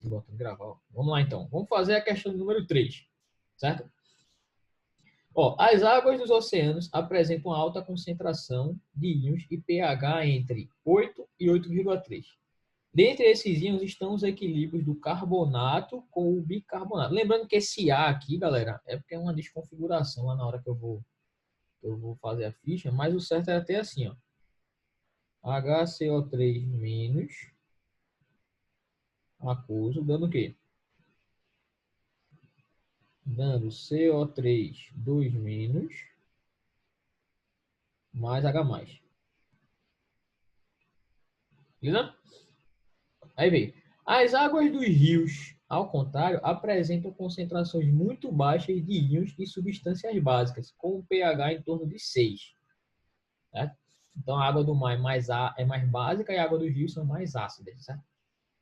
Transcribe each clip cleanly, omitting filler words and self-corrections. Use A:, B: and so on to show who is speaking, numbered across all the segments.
A: Botando gravar, ó. Vamos lá, então. Vamos fazer a questão número 3, certo? Ó, as águas dos oceanos apresentam alta concentração de íons e pH entre 8 e 8,3. Dentre esses íons estão os equilíbrios do carbonato com o bicarbonato. Lembrando que esse A aqui, galera, é porque é uma desconfiguração lá na hora que eu vou fazer a ficha, mas o certo é até assim, ó. HCO3 menos aquoso, dando o quê? Dando CO3 2 menos mais H mais. Beleza? Aí veio. As águas dos rios, ao contrário, apresentam concentrações muito baixas de íons e substâncias básicas, com um pH em torno de 6. Certo? Então, a água do mar é mais básica e a água dos rios são mais ácidas. Certo?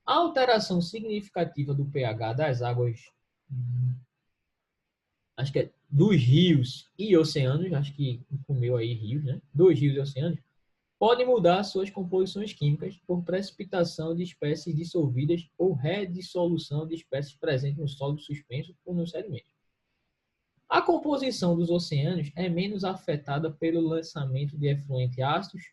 A: A alteração significativa do pH das águas, acho que é dos rios e oceanos, acho que incluiu aí rios, né? Dos rios e oceanos, pode mudar suas composições químicas por precipitação de espécies dissolvidas ou redissolução de espécies presentes no solo suspenso ou nos sedimentos. A composição dos oceanos é menos afetada pelo lançamento de efluentes ácidos,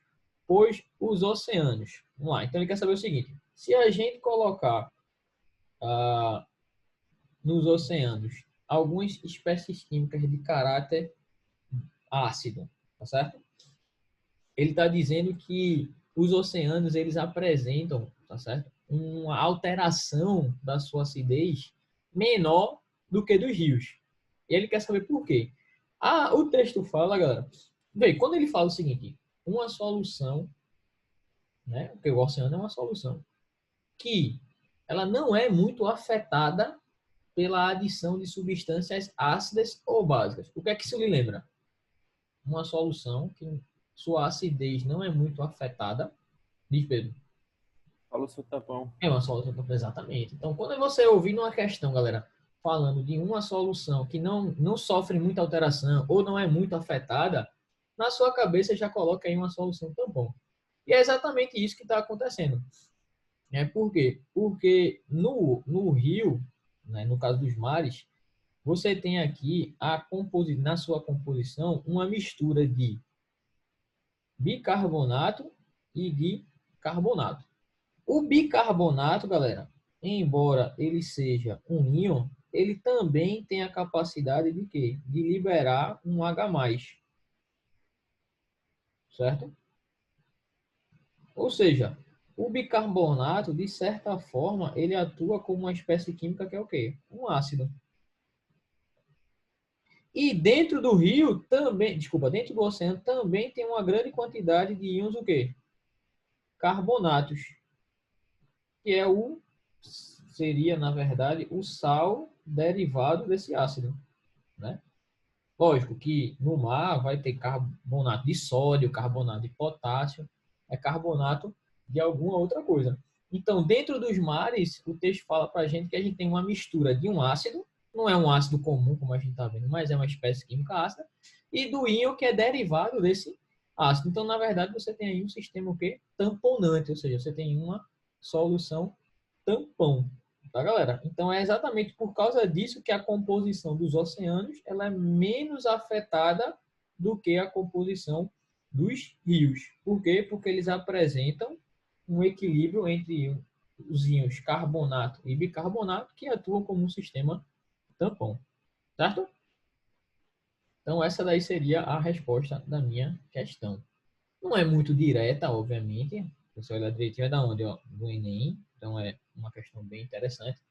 A: pois os oceanos... Vamos lá, então ele quer saber o seguinte. Se a gente colocar nos oceanos algumas espécies químicas de caráter ácido, tá certo? Ele está dizendo que os oceanos eles apresentam, tá certo? Uma alteração da sua acidez menor do que dos rios. E ele quer saber por quê. O texto fala, galera, bem, quando ele fala o seguinte, uma solução, né? Porque o oceano é uma solução que ela não é muito afetada pela adição de substâncias ácidas ou básicas. O que é que isso lhe lembra? Uma solução que sua acidez não é muito afetada. Diz, Pedro.
B: Fala o seu tapão.
A: É uma solução, exatamente. Então, quando você ouvir uma questão, galera, falando de uma solução que não sofre muita alteração ou não é muito afetada, na sua cabeça já coloca aí uma solução tampão. E é exatamente isso que está acontecendo. Por quê? Porque no rio, né, no caso dos mares, você tem aqui na sua composição uma mistura de bicarbonato e de carbonato. O bicarbonato, galera, embora ele seja um íon, ele também tem a capacidade de quê? De liberar um H+, certo? Ou seja, o bicarbonato, de certa forma, ele atua como uma espécie química que é o quê? Um ácido. E dentro do rio também, desculpa, dentro do oceano também tem uma grande quantidade de íons o quê? Carbonatos, que seria, na verdade, o sal derivado desse ácido, né? Lógico que no mar vai ter carbonato de sódio, carbonato de potássio, é carbonato de alguma outra coisa. Então, dentro dos mares, o texto fala para a gente que a gente tem uma mistura de um ácido, não é um ácido comum, como a gente está vendo, mas é uma espécie química ácida, e do íon que é derivado desse ácido. Então, na verdade, você tem aí um sistema o quê? Tamponante, ou seja, você tem uma solução tampão. Tá, galera? Então é exatamente por causa disso que a composição dos oceanos ela é menos afetada do que a composição dos rios. Por quê? Porque eles apresentam um equilíbrio entre os íons carbonato e bicarbonato que atuam como um sistema tampão. Certo? Então essa daí seria a resposta da minha questão. Não é muito direta, obviamente. Você olha direitinho, é da onde? Ó, do Enem. Então é uma questão bem interessante.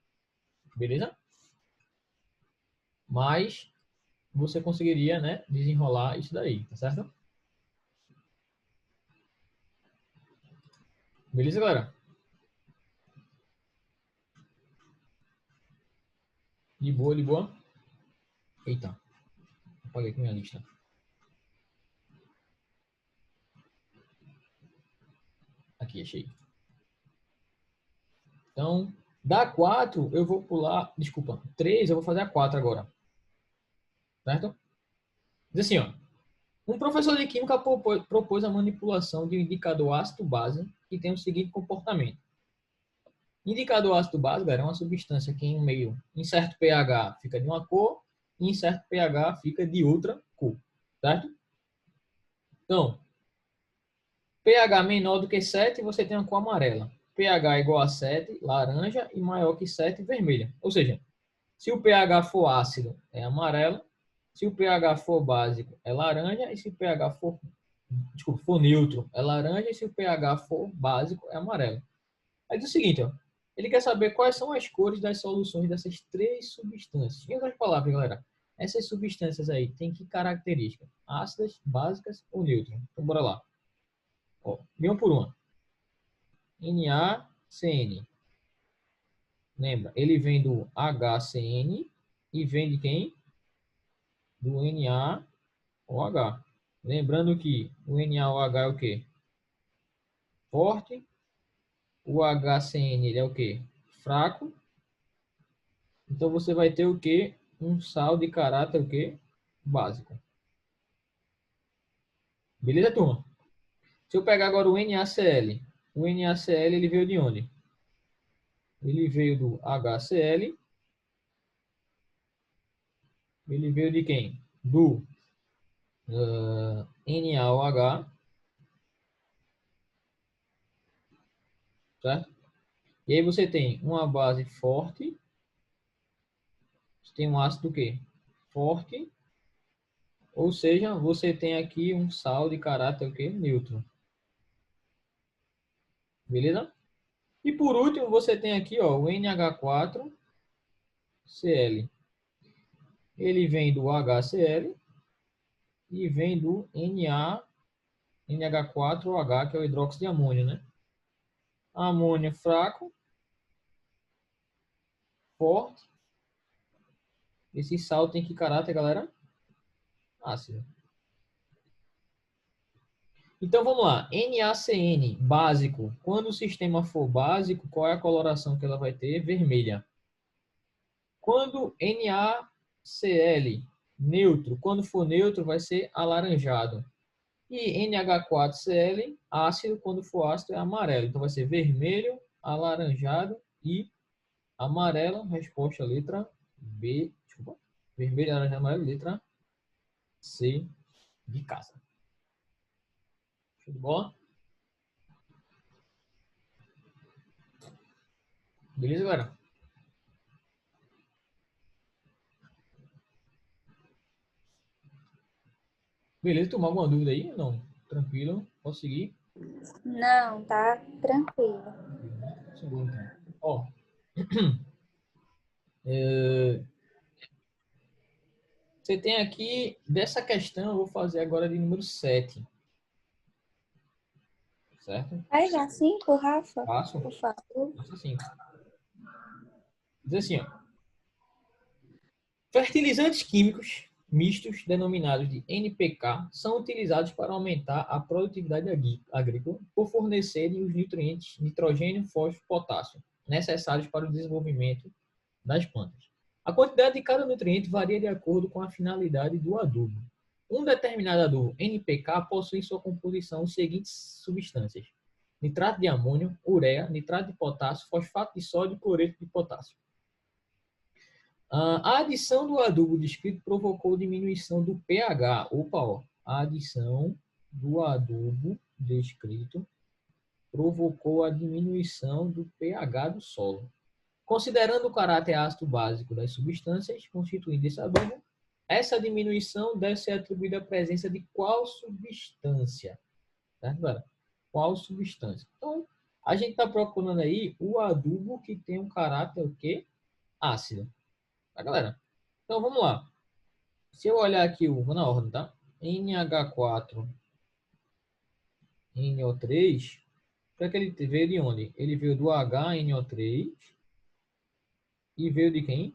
A: Beleza? Mas você conseguiria, né, desenrolar isso daí, tá certo? Beleza, galera? De boa, de boa. Eita, apaguei aqui minha lista. Aqui, achei. Então, da 4 eu vou pular, desculpa, 3 eu vou fazer a 4 agora. Certo? Diz assim, ó. Um professor de química propôs a manipulação de um indicador ácido-base que tem o seguinte comportamento. Indicador ácido base, galera, é uma substância que em meio, em certo pH, fica de uma cor e em certo pH fica de outra cor, certo? Então, pH menor do que 7, você tem uma cor amarela. pH igual a 7, laranja, e maior que 7, vermelha. Ou seja, se o pH for ácido, é amarelo. Se o pH for básico, é laranja. E se o pH for neutro, é laranja. E se o pH for básico, é amarelo. Aí diz o seguinte, ó. Ele quer saber quais são as cores das soluções dessas três substâncias. Em outras palavras, galera, essas substâncias aí têm que características? Ácidas, básicas ou neutras? Então, bora lá. Ó, uma por uma. NaCN. Lembra, ele vem do HCN e vem de quem? Do NaOH. Lembrando que o NaOH é o quê? Forte. O HCN ele é o quê? Fraco. Então você vai ter o quê? Um sal de caráter o quê? Básico. Beleza, turma? Se eu pegar agora o NaCl. O NaCl ele veio de onde? Ele veio do HCl. Ele veio de quem? Do NaOH. Certo? E aí você tem uma base forte. Você tem um ácido o quê? Forte. Ou seja, você tem aqui um sal de caráter o quê? Neutro. Beleza? E por último, você tem aqui ó, o NH4Cl. Ele vem do HCl e vem do NH4OH, que é o hidróxido de amônio, né? Amônio fraco, forte. Esse sal tem que caráter, galera? Ácido. Então vamos lá. NaCN, básico. Quando o sistema for básico, qual é a coloração que ela vai ter? Vermelha. Quando NaCl, neutro. Quando for neutro, vai ser alaranjado. E NH4Cl, ácido. Quando for ácido, é amarelo. Então vai ser vermelho, alaranjado e amarelo. Resposta letra B. Desculpa. Vermelho, alaranjado, amarelo. Letra C de casa. Show de bola? Beleza, galera? Beleza, tomar alguma dúvida aí? Não. Tranquilo. Posso seguir?
C: Não, tá tranquilo.
A: Segundo, então. Ó. Você tem aqui, dessa questão, eu vou fazer agora de número 7. Certo?
C: Aí já 5, Rafa,
A: Faço.
C: por favor.
A: Faço assim. Diz assim, ó. Fertilizantes químicos mistos, denominados de NPK, são utilizados para aumentar a produtividade agrícola por fornecerem os nutrientes nitrogênio, fósforo e potássio necessários para o desenvolvimento das plantas. A quantidade de cada nutriente varia de acordo com a finalidade do adubo. Um determinado adubo NPK possui em sua composição as seguintes substâncias: nitrato de amônio, ureia, nitrato de potássio, fosfato de sódio e cloreto de potássio. A adição do adubo descrito provocou diminuição do pH. Opa, ó. A adição do adubo descrito provocou a diminuição do pH do solo. Considerando o caráter ácido básico das substâncias constituindo esse adubo, essa diminuição deve ser atribuída à presença de qual substância? Certo, galera? Qual substância? Então, a gente está procurando aí o adubo que tem um caráter o quê? Ácido. Tá, galera? Então, vamos lá. Se eu olhar aqui, vou na ordem, tá? NH4, NO3, para que ele veio de onde? Ele veio do HNO3 e veio de quem?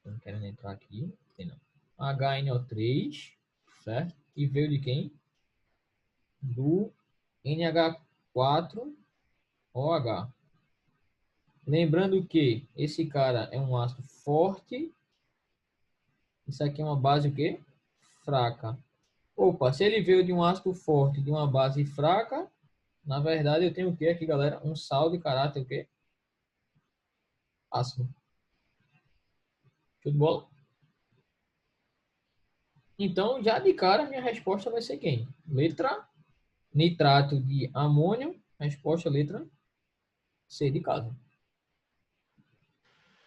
A: Não querendo entrar aqui, não. HNO3, certo? E veio de quem? Do NH4OH. Lembrando que esse cara é um ácido forte. Isso aqui é uma base o quê? Fraca. Opa, se ele veio de um ácido forte, de uma base fraca, Na verdade, eu tenho o que aqui, galera? Um sal de caráter o quê? Ácido. Show de bola? Então, já de cara, a minha resposta vai ser quem? Letra nitrato de amônio. Resposta letra C de casa.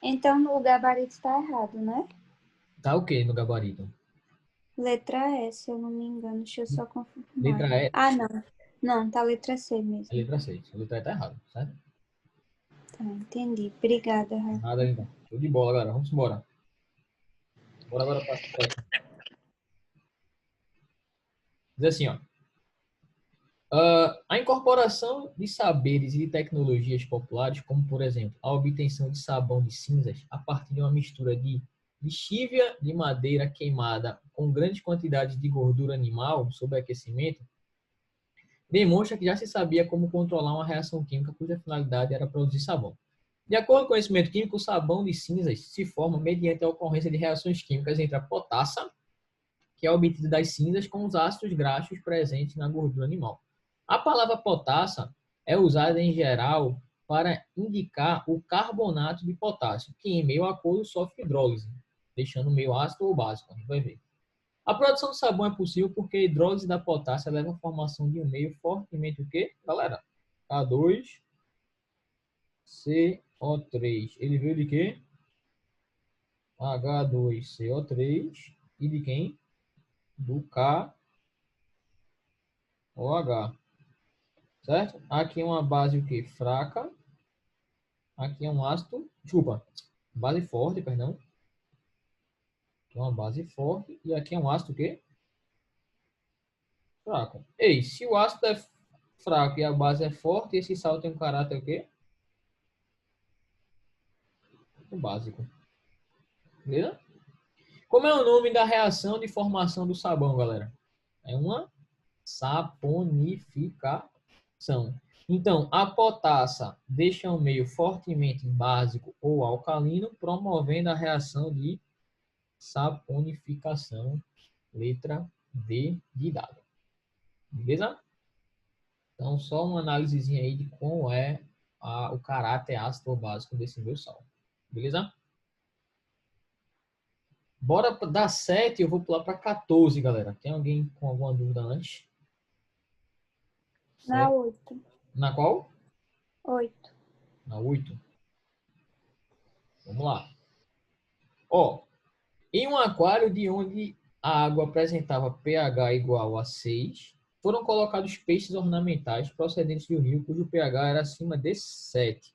C: Então, no gabarito está errado, né?
A: Tá o quê no gabarito?
C: Letra E, se eu não me engano. Deixa eu só confirmar.
A: Letra E,
C: Ah, não. Não, tá letra C
A: é
C: mesmo.
A: letra C. A letra E tá errado, certo?
C: Tá, entendi. Obrigada, Rafa.
A: Nada então. Show de bola, galera. Vamos embora. Bora agora para a próxima. Diz assim, ó. A incorporação de saberes e de tecnologias populares, como, por exemplo, a obtenção de sabão de cinzas a partir de uma mistura de lixívia de madeira queimada com grandes quantidades de gordura animal sob aquecimento, demonstra que já se sabia como controlar uma reação química cuja finalidade era produzir sabão. De acordo com o conhecimento químico, o sabão de cinzas se forma mediante a ocorrência de reações químicas entre a potassa, que é obtida das cinzas, com os ácidos graxos presentes na gordura animal. A palavra potassa é usada em geral para indicar o carbonato de potássio, que em meio aquoso sofre hidrólise, deixando meio ácido ou básico. A gente vai ver. A produção de sabão é possível porque a hidrólise da potássio leva à formação de um meio fortemente o quê, galera? H2CO3. Ele veio de quê? H2CO3 e de quem? Do KOH. Certo? Aqui é uma base o quê? Fraca. Aqui é um ácido, desculpa, base forte, perdão. Aqui é uma base forte e aqui é um ácido o quê? Fraco. Ei, se o ácido é fraco e a base é forte, esse sal tem um caráter o quê? O básico. Beleza? Como é o nome da reação de formação do sabão, galera? É uma saponificação. Então, a potassa deixa o meio fortemente básico ou alcalino, promovendo a reação de saponificação, letra D de dado. Beleza? Então, só uma análisezinha aí de como é o caráter ácido ou básico desse meu sal. Beleza? Bora dar 7, eu vou pular para 14, galera. Tem alguém com alguma dúvida antes?
C: Na
A: 7.
C: 8.
A: Na qual?
C: 8.
A: Na 8. Vamos lá. Ó, em um aquário de onde a água apresentava pH igual a 6, foram colocados peixes ornamentais procedentes do rio, cujo pH era acima de 7.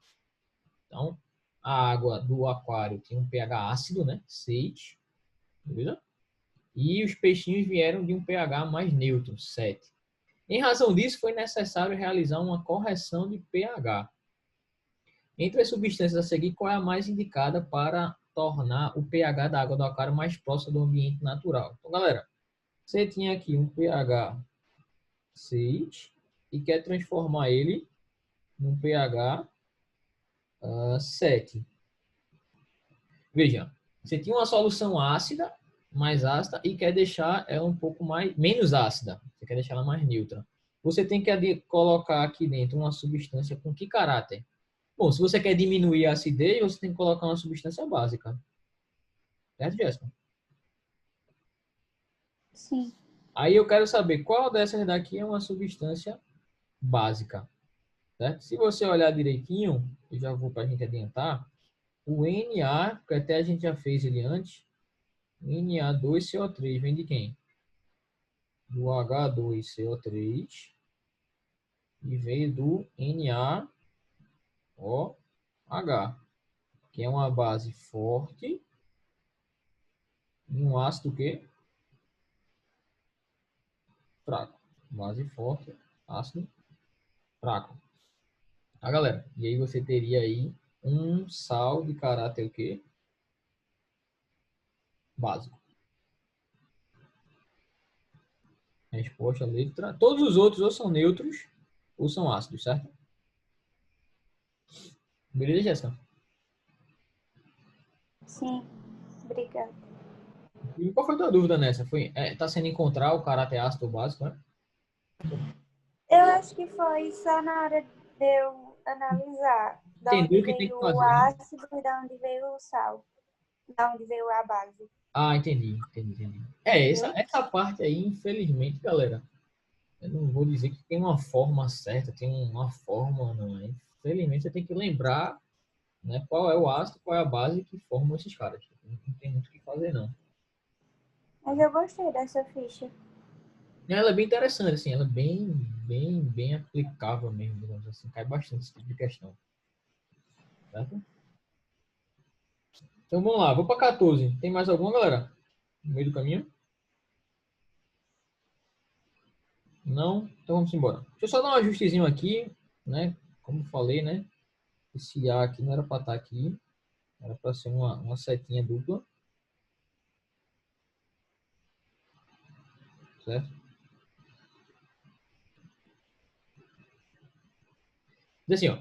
A: Então, a água do aquário tinha um pH ácido, né? 6. Beleza? E os peixinhos vieram de um pH mais neutro, 7. Em razão disso, foi necessário realizar uma correção de pH. Entre as substâncias a seguir, qual é a mais indicada para tornar o pH da água do aquário mais próximo do ambiente natural? Então, galera, você tinha aqui um pH 6 e quer transformar ele num pH 7. Veja, você tinha uma solução ácida, mais ácida, e quer deixar ela um pouco menos ácida. Você quer deixar ela mais neutra. Você tem que colocar aqui dentro uma substância com que caráter? Bom, se você quer diminuir a acidez, você tem que colocar uma substância básica. Certo, Jéssica?
C: Sim.
A: Aí eu quero saber qual dessas daqui é uma substância básica. Certo? Se você olhar direitinho, eu já vou para a gente adiantar, o Na, que até a gente já fez ele antes, Na2CO3 vem de quem? Do H2CO3 e veio do NaOH, que é uma base forte e um ácido que fraco. Base forte, ácido fraco. Tá, galera? E aí você teria aí um sal de caráter o quê? Básico. Resposta letra. Todos os outros ou são neutros ou são ácidos, certo? Beleza, Jéssica?
C: Sim. Obrigada.
A: E qual foi a tua dúvida nessa? Tá sendo encontrar o caráter ácido ou básico, né?
C: Eu acho que foi só na hora de eu analisar da
A: Entendeu
C: onde
A: o que tem que
C: veio o
A: fazer, né?
C: ácido e da onde veio o sal. Da onde veio a base.
A: Ah, entendi. É,
C: Viu?
A: essa parte aí, infelizmente, galera, eu não vou dizer que tem uma forma certa, tem uma forma, não é? Infelizmente, você tem que lembrar, né, qual é o ácido, qual é a base que formam esses caras. Não tem muito o que fazer, não.
C: Mas eu gostei dessa ficha.
A: Ela é bem interessante, assim, ela é bem aplicável mesmo, digamos assim, cai bastante esse tipo de questão, certo? Então vamos lá, vou para 14. Tem mais alguma, galera? No meio do caminho? Não? Então vamos embora. Deixa eu só dar um ajustezinho aqui, né? Como falei, né? Esse A aqui não era para estar aqui, era para ser uma setinha dupla, certo? Diz assim, ó,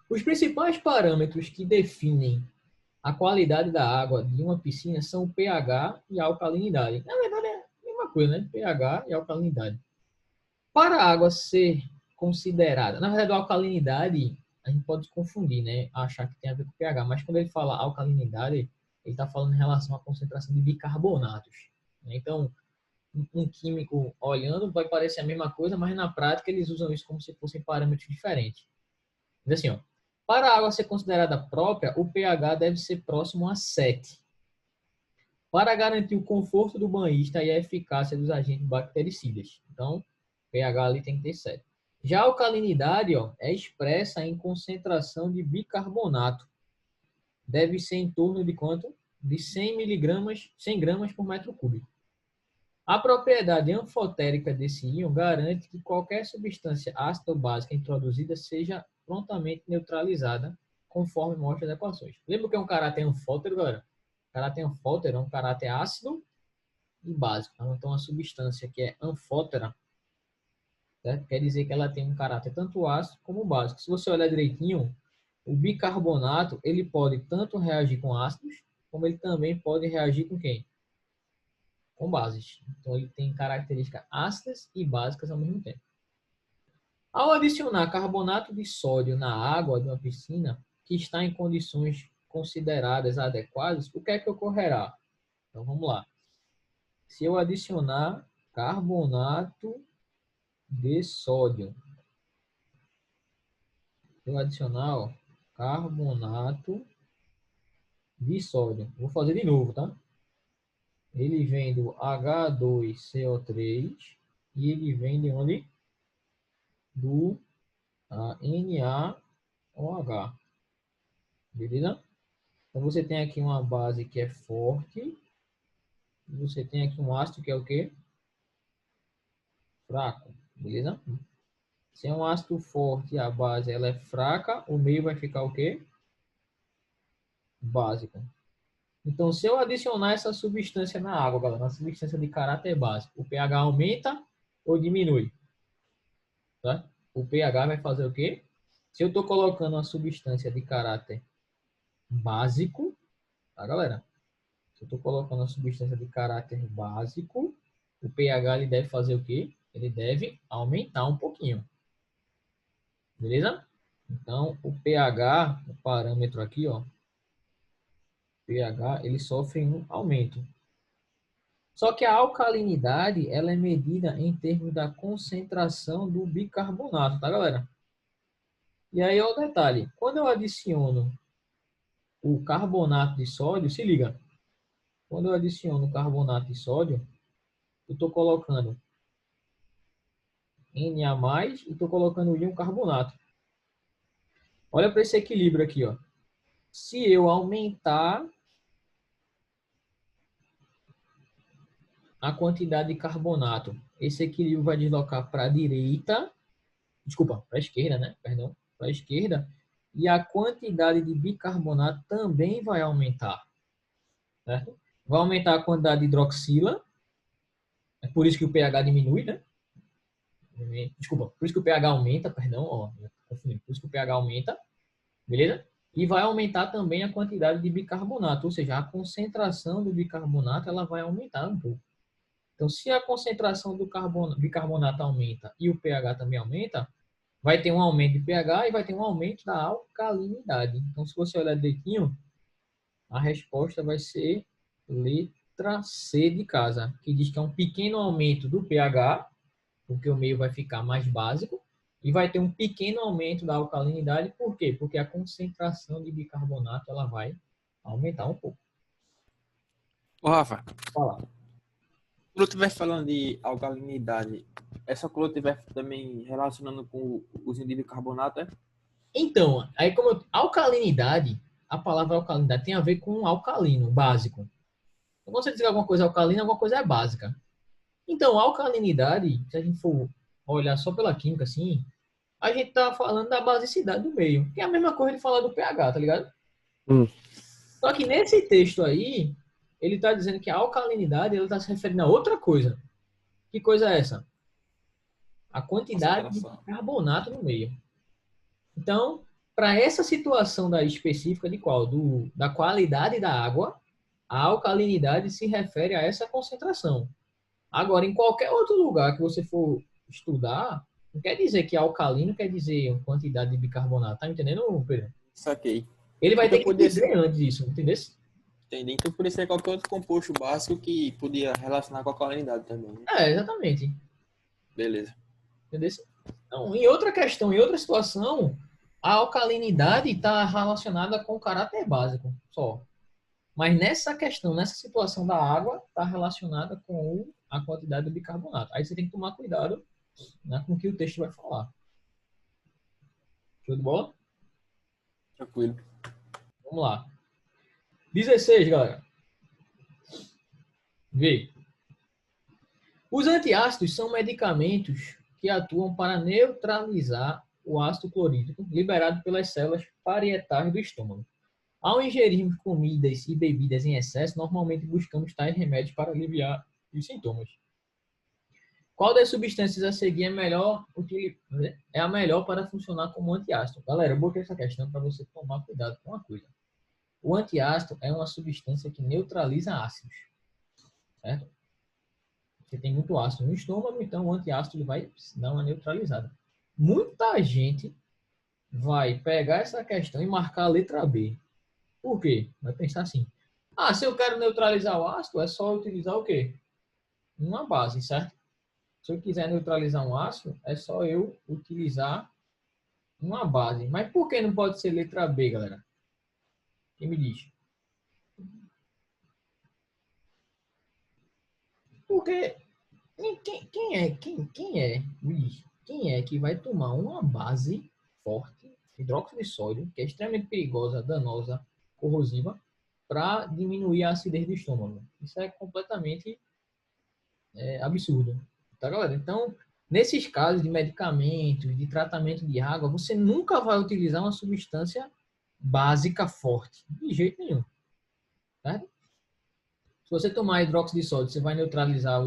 A: os principais parâmetros que definem a qualidade da água de uma piscina são o pH e a alcalinidade. Na verdade é a mesma coisa, né? pH e alcalinidade. Para a água ser considerada, na verdade a alcalinidade a gente pode confundir, né? Achar que tem a ver com pH, mas quando ele fala alcalinidade, ele está falando em relação à concentração de bicarbonatos. Então, um químico olhando vai parecer a mesma coisa, mas na prática eles usam isso como se fossem parâmetros diferentes. Diz assim, ó, para a água ser considerada própria, o pH deve ser próximo a 7. Para garantir o conforto do banhista e a eficácia dos agentes bactericidas. Então, pH ali tem que ter 7. Já a alcalinidade, ó, é expressa em concentração de bicarbonato. Deve ser em torno de quanto? De 100 miligramas, 100 gramas por metro cúbico. A propriedade anfotérica desse íon garante que qualquer substância ácida ou básica introduzida seja prontamente neutralizada, conforme mostra as equações. Lembra que é um caráter anfótero, galera? O caráter anfótero é um caráter ácido e básico. Então, uma substância que é anfótera, certo? Quer dizer que ela tem um caráter tanto ácido como básico. Se você olhar direitinho, o bicarbonato ele pode tanto reagir com ácidos, como ele também pode reagir com quem? Com bases. Então, ele tem características ácidas e básicas ao mesmo tempo. Ao adicionar carbonato de sódio na água de uma piscina que está em condições consideradas adequadas, o que é que ocorrerá? Então, vamos lá. Se eu adicionar carbonato de sódio, eu adicionar ó, carbonato de sódio. Vou fazer de novo, tá? Ele vem do H2CO3 e ele vem de onde? Do NaOH. Beleza? Então você tem aqui uma base que é forte. E você tem aqui um ácido que é o quê? Fraco. Beleza? Se é um ácido forte e a base ela é fraca, o meio vai ficar o quê? Básico. Então, se eu adicionar essa substância na água, galera, uma substância de caráter básico, o pH aumenta ou diminui? Tá? O pH vai fazer o quê? Se eu estou colocando uma substância de caráter básico, tá, galera? Se eu estou colocando uma substância de caráter básico, o pH ele deve fazer o quê? Ele deve aumentar um pouquinho. Beleza? Então, o pH, o parâmetro aqui, ó, pH, ele sofre um aumento. Só que a alcalinidade, ela é medida em termos da concentração do bicarbonato, tá, galera? E aí, ó, o detalhe. Quando eu adiciono o carbonato de sódio, se liga. Quando eu adiciono o carbonato de sódio, eu estou colocando Na+, e estou colocando o íon carbonato. Olha para esse equilíbrio aqui, ó. Se eu aumentar a quantidade de carbonato, esse equilíbrio vai deslocar para a direita, desculpa, para a esquerda, né? Perdão, para a esquerda, e a quantidade de bicarbonato também vai aumentar, certo? Vai aumentar a quantidade de hidroxila, é por isso que o pH diminui, né? Desculpa, por isso que o pH aumenta, perdão, ó, confundi, por isso que o pH aumenta, beleza? E vai aumentar também a quantidade de bicarbonato, ou seja, a concentração do bicarbonato ela vai aumentar um pouco. Então, se a concentração do bicarbonato aumenta e o pH também aumenta, vai ter um aumento de pH e vai ter um aumento da alcalinidade. Então, se você olhar direitinho, a resposta vai ser letra C de casa, que diz que é um pequeno aumento do pH, porque o meio vai ficar mais básico, e vai ter um pequeno aumento da alcalinidade. Por quê? Porque a concentração de bicarbonato ela vai aumentar um pouco.
B: Ô, Rafa,
A: Fala.
B: quando eu estiver falando de alcalinidade, é só quando eu estiver também relacionando com os de bicarbonato, é?
A: Então, aí alcalinidade, a palavra alcalinidade tem a ver com alcalino, básico. Então, quando você diz que alguma coisa é alcalina, alguma coisa é básica. Então, a alcalinidade, se a gente for olhar só pela química, assim, a gente tá falando da basicidade do meio, que é a mesma coisa de falar do pH, tá ligado? Só que nesse texto aí, ele tá dizendo que a alcalinidade, ele tá se referindo a outra coisa. Que coisa é essa? A quantidade de
B: Concentração.
A: carbonato no meio. Então, para essa situação da específica de qual? Da qualidade da água, a alcalinidade se refere a essa concentração. Agora, em qualquer outro lugar que você for estudar, não quer dizer que alcalino quer dizer uma quantidade de bicarbonato. Tá entendendo, Pedro?
B: Saquei.
A: Ele vai ter
B: Então
A: que
B: poderia ser,
A: dizer antes disso, entendeu?
B: entendi. Então poderia ser qualquer outro composto básico que podia relacionar com a alcalinidade também, né?
A: É, exatamente.
B: Beleza.
A: Entendeu? Então, em outra questão, em outra situação, a alcalinidade está relacionada com o caráter básico só. Mas nessa questão, nessa situação da água, está relacionada com a quantidade do bicarbonato. Aí você tem que tomar cuidado, né, com o que o texto vai falar. Show de bola?
B: Tranquilo.
A: Vamos lá. 16, galera. Vê. Os antiácidos são medicamentos que atuam para neutralizar o ácido clorídrico liberado pelas células parietais do estômago. Ao ingerirmos comidas e bebidas em excesso, normalmente buscamos tais remédios para aliviar os sintomas. Qual das substâncias a seguir é a melhor para funcionar como antiácido? Galera, eu botei essa questão para você tomar cuidado com uma coisa. O antiácido é uma substância que neutraliza ácidos, certo? Você tem muito ácido no estômago, então o antiácido ele vai dar uma neutralizada. Muita gente vai pegar essa questão e marcar a letra B. Por quê? Vai pensar assim: ah, se eu quero neutralizar o ácido, é só utilizar o quê? Uma base, certo? Se eu quiser neutralizar um ácido, é só eu utilizar uma base. Mas por que não pode ser letra B, galera? Quem me diz? Porque quem é, me diz, quem é que vai tomar uma base forte, hidróxido de sódio, que é extremamente perigosa, danosa, corrosiva, para diminuir a acidez do estômago? Isso é completamente absurdo, tá, galera? Então, nesses casos de medicamentos, de tratamento de água, você nunca vai utilizar uma substância básica forte, de jeito nenhum, certo? Se você tomar hidróxido de sódio, você vai neutralizar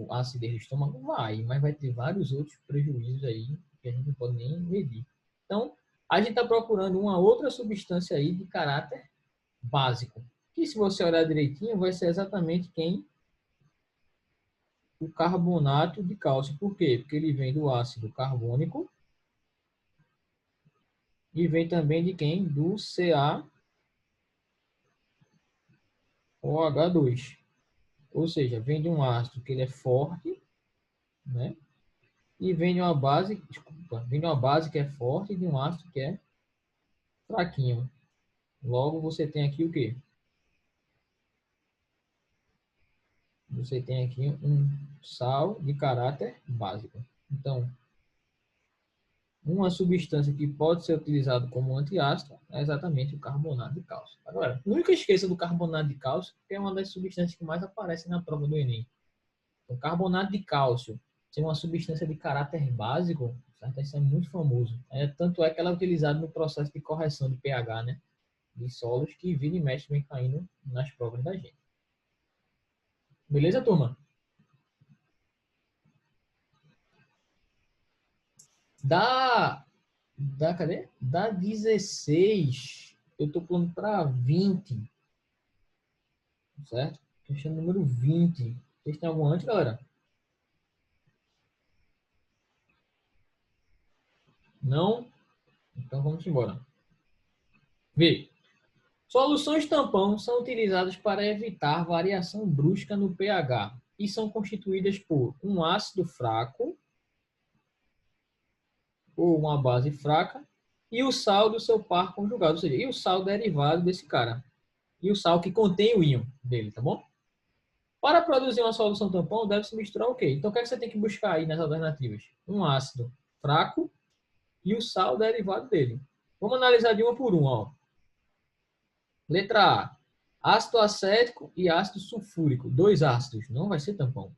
A: a acidez do estômago? Vai, mas vai ter vários outros prejuízos aí que a gente não pode nem medir. Então, a gente está procurando uma outra substância aí de caráter básico, que se você olhar direitinho, vai ser exatamente quem? O carbonato de cálcio. Por quê? Porque ele vem do ácido carbônico e vem também de quem? Do CaOH2. Ou seja, vem de um ácido que ele é forte, né? E vem de uma base, desculpa, vem de uma base que é forte e de um ácido que é fraquinho. Logo, você tem aqui o quê? Você tem aqui um sal de caráter básico. Então, uma substância que pode ser utilizada como antiácido é exatamente o carbonato de cálcio. Agora, nunca esqueça do carbonato de cálcio, que é uma das substâncias que mais aparece na prova do Enem. O carbonato de cálcio ser uma substância de caráter básico, certo? Isso é muito famoso. Tanto é que ela é utilizada no processo de correção de pH, né? De solos que vira e mexe vem caindo nas provas da gente. Beleza, turma? Cadê? Da 16, eu tô pulando para 20, certo? Questão número 20. Vocês têm algum antes, galera? Não? Então vamos embora. V. Soluções tampão são utilizadas para evitar variação brusca no pH e são constituídas por um ácido fraco ou uma base fraca e o sal do seu par conjugado, ou seja, e o sal derivado desse cara. E o sal que contém o íon dele, tá bom? Para produzir uma solução tampão, deve-se misturar o quê? Então, o que é que você tem que buscar aí nas alternativas? Um ácido fraco e o sal derivado dele. Vamos analisar de uma por uma, ó. Letra A. Ácido acético e ácido sulfúrico. 2 ácidos. Não vai ser tampão.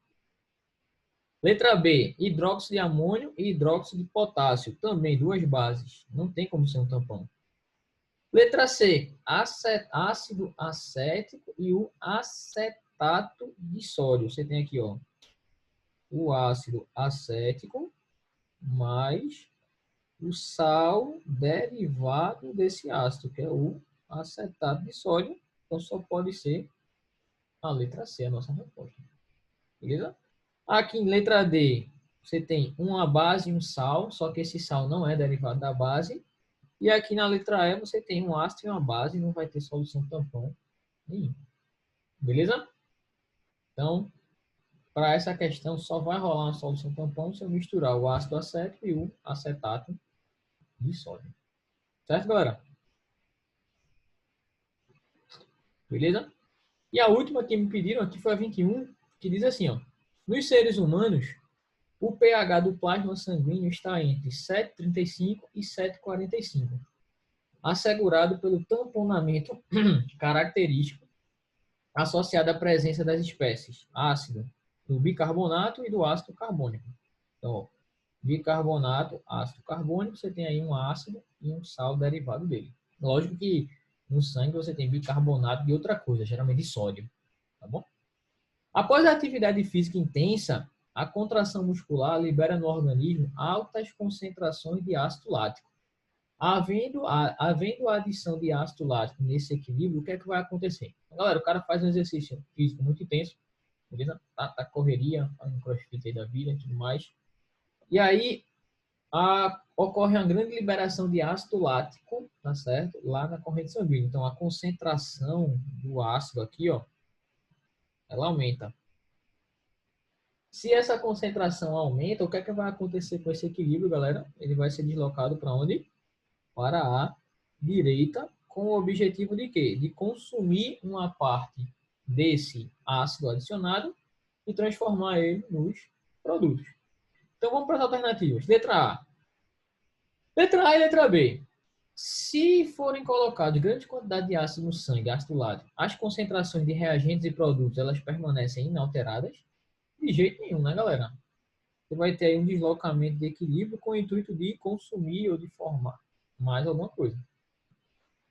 A: Letra B. Hidróxido de amônio e hidróxido de potássio. Também 2 bases. Não tem como ser um tampão. Letra C. Ácido acético e o acetato de sódio. Você tem aqui, ó, o ácido acético mais o sal derivado desse ácido, que é o acetato de sódio. Então, só pode ser a letra C, a nossa resposta. Beleza? Aqui em letra D, você tem uma base e um sal, só que esse sal não é derivado da base. E aqui na letra E, você tem um ácido e uma base, não vai ter solução tampão nenhum. Beleza? Então, para essa questão, só vai rolar uma solução tampão se eu misturar o ácido acético e o acetato de sódio. Certo, galera? Beleza? E a última que me pediram aqui foi a 21, que diz assim, ó. Nos seres humanos, o pH do plasma sanguíneo está entre 7,35 e 7,45, assegurado pelo tamponamento característico associado à presença das espécies ácido, do bicarbonato e do ácido carbônico. Então, ó, bicarbonato, ácido carbônico, você tem aí um ácido e um sal derivado dele. Lógico que no sangue você tem bicarbonato de outra coisa, geralmente de sódio, tá bom? Após a atividade física intensa, a contração muscular libera no organismo altas concentrações de ácido lático. Havendo a adição de ácido lático nesse equilíbrio, o que é que vai acontecer? Galera, o cara faz um exercício físico muito intenso, beleza? Tá correria, faz um crossfit aí da vida e tudo mais. E aí, ocorre uma grande liberação de ácido lático, tá certo? Lá na corrente sanguínea. Então, a concentração do ácido aqui, ó, ela aumenta. Se essa concentração aumenta, o que é que vai acontecer com esse equilíbrio, galera? Ele vai ser deslocado para onde? Para a direita, com o objetivo de quê? De consumir uma parte desse ácido adicionado e transformar ele nos produtos. Então, vamos para as alternativas. Letra A. Letra A e letra B. Se forem colocados grande quantidade de ácido no sangue, ácido lático, as concentrações de reagentes e produtos, elas permanecem inalteradas? De jeito nenhum, né, galera? Você vai ter aí um deslocamento de equilíbrio com o intuito de consumir ou de formar mais alguma coisa.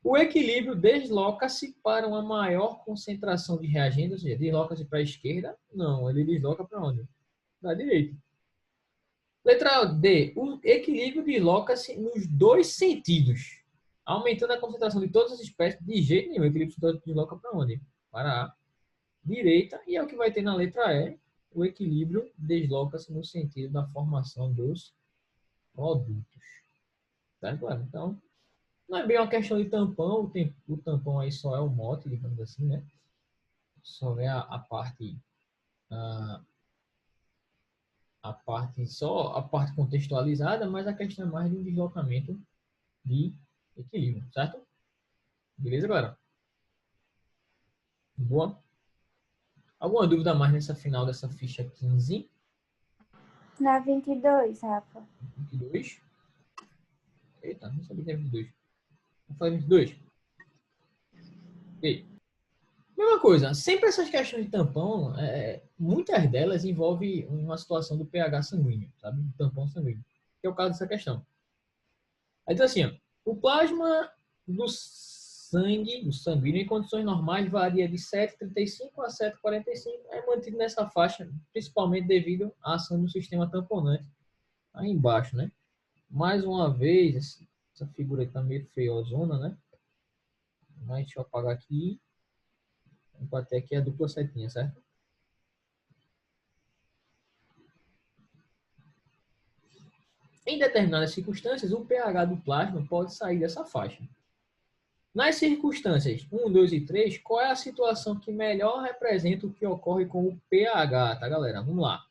A: O equilíbrio desloca-se para uma maior concentração de reagentes, ou seja, desloca-se para a esquerda? Não, ele desloca para onde? Para a direita. Letra D. O equilíbrio desloca-se nos 2 sentidos, aumentando a concentração de todas as espécies. De jeito nenhum, o equilíbrio se desloca para onde? Para a direita. E é o que vai ter na letra E. O equilíbrio desloca-se no sentido da formação dos produtos. Tá claro? Então, não é bem uma questão de tampão. O tampão aí só é o mote, digamos assim, né? Só é a parte... só a parte contextualizada, mas a questão é mais de um deslocamento de equilíbrio, certo? Beleza, galera? Boa. Alguma dúvida mais nessa final dessa ficha 15?
C: Na 22, Rafa.
A: 22? Eita, não sabia que era 22. Vamos fazer 22. Ok. Mesma coisa, sempre essas questões de tampão, muitas delas envolvem uma situação do pH sanguíneo, sabe? Do tampão sanguíneo, que é o caso dessa questão. Aí diz assim, ó, o plasma do sangue, do sanguíneo, em condições normais, varia de 7,35 a 7,45, é mantido nessa faixa, principalmente devido à ação do sistema tamponante aí embaixo, né? Mais uma vez, essa figura aí tá meio feiozona, né? Mas deixa eu apagar aqui. Vou bater aqui a dupla setinha, certo? Em determinadas circunstâncias, o pH do plasma pode sair dessa faixa. Nas circunstâncias 1, 2 e 3, qual é a situação que melhor representa o que ocorre com o pH, tá, galera? Vamos lá.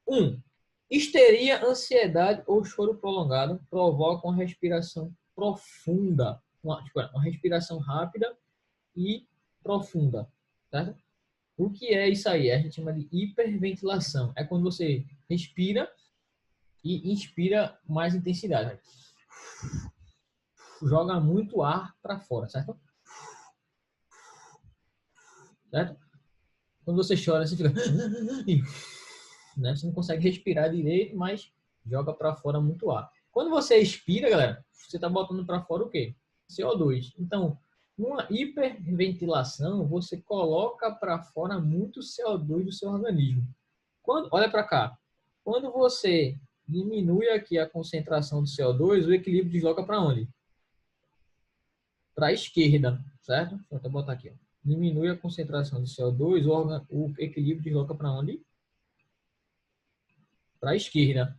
A: 1. Histeria, ansiedade ou choro prolongado provocam uma respiração profunda, uma respiração rápida e profunda, certo? O que é isso aí? A gente chama de hiperventilação. É quando você respira e inspira com mais intensidade. Joga muito ar para fora, certo? Certo? Quando você chora, você fica... né? Você não consegue respirar direito, mas joga para fora muito ar. Quando você expira, galera, você está botando para fora o quê? CO2. Então, numa hiperventilação, você coloca para fora muito CO2 do seu organismo. Olha para cá. Quando você diminui aqui a concentração do CO2, o equilíbrio desloca para onde? Para a esquerda, certo? Vou até botar aqui. Ó. Diminui a concentração de CO2, o equilíbrio desloca para onde? Para a esquerda.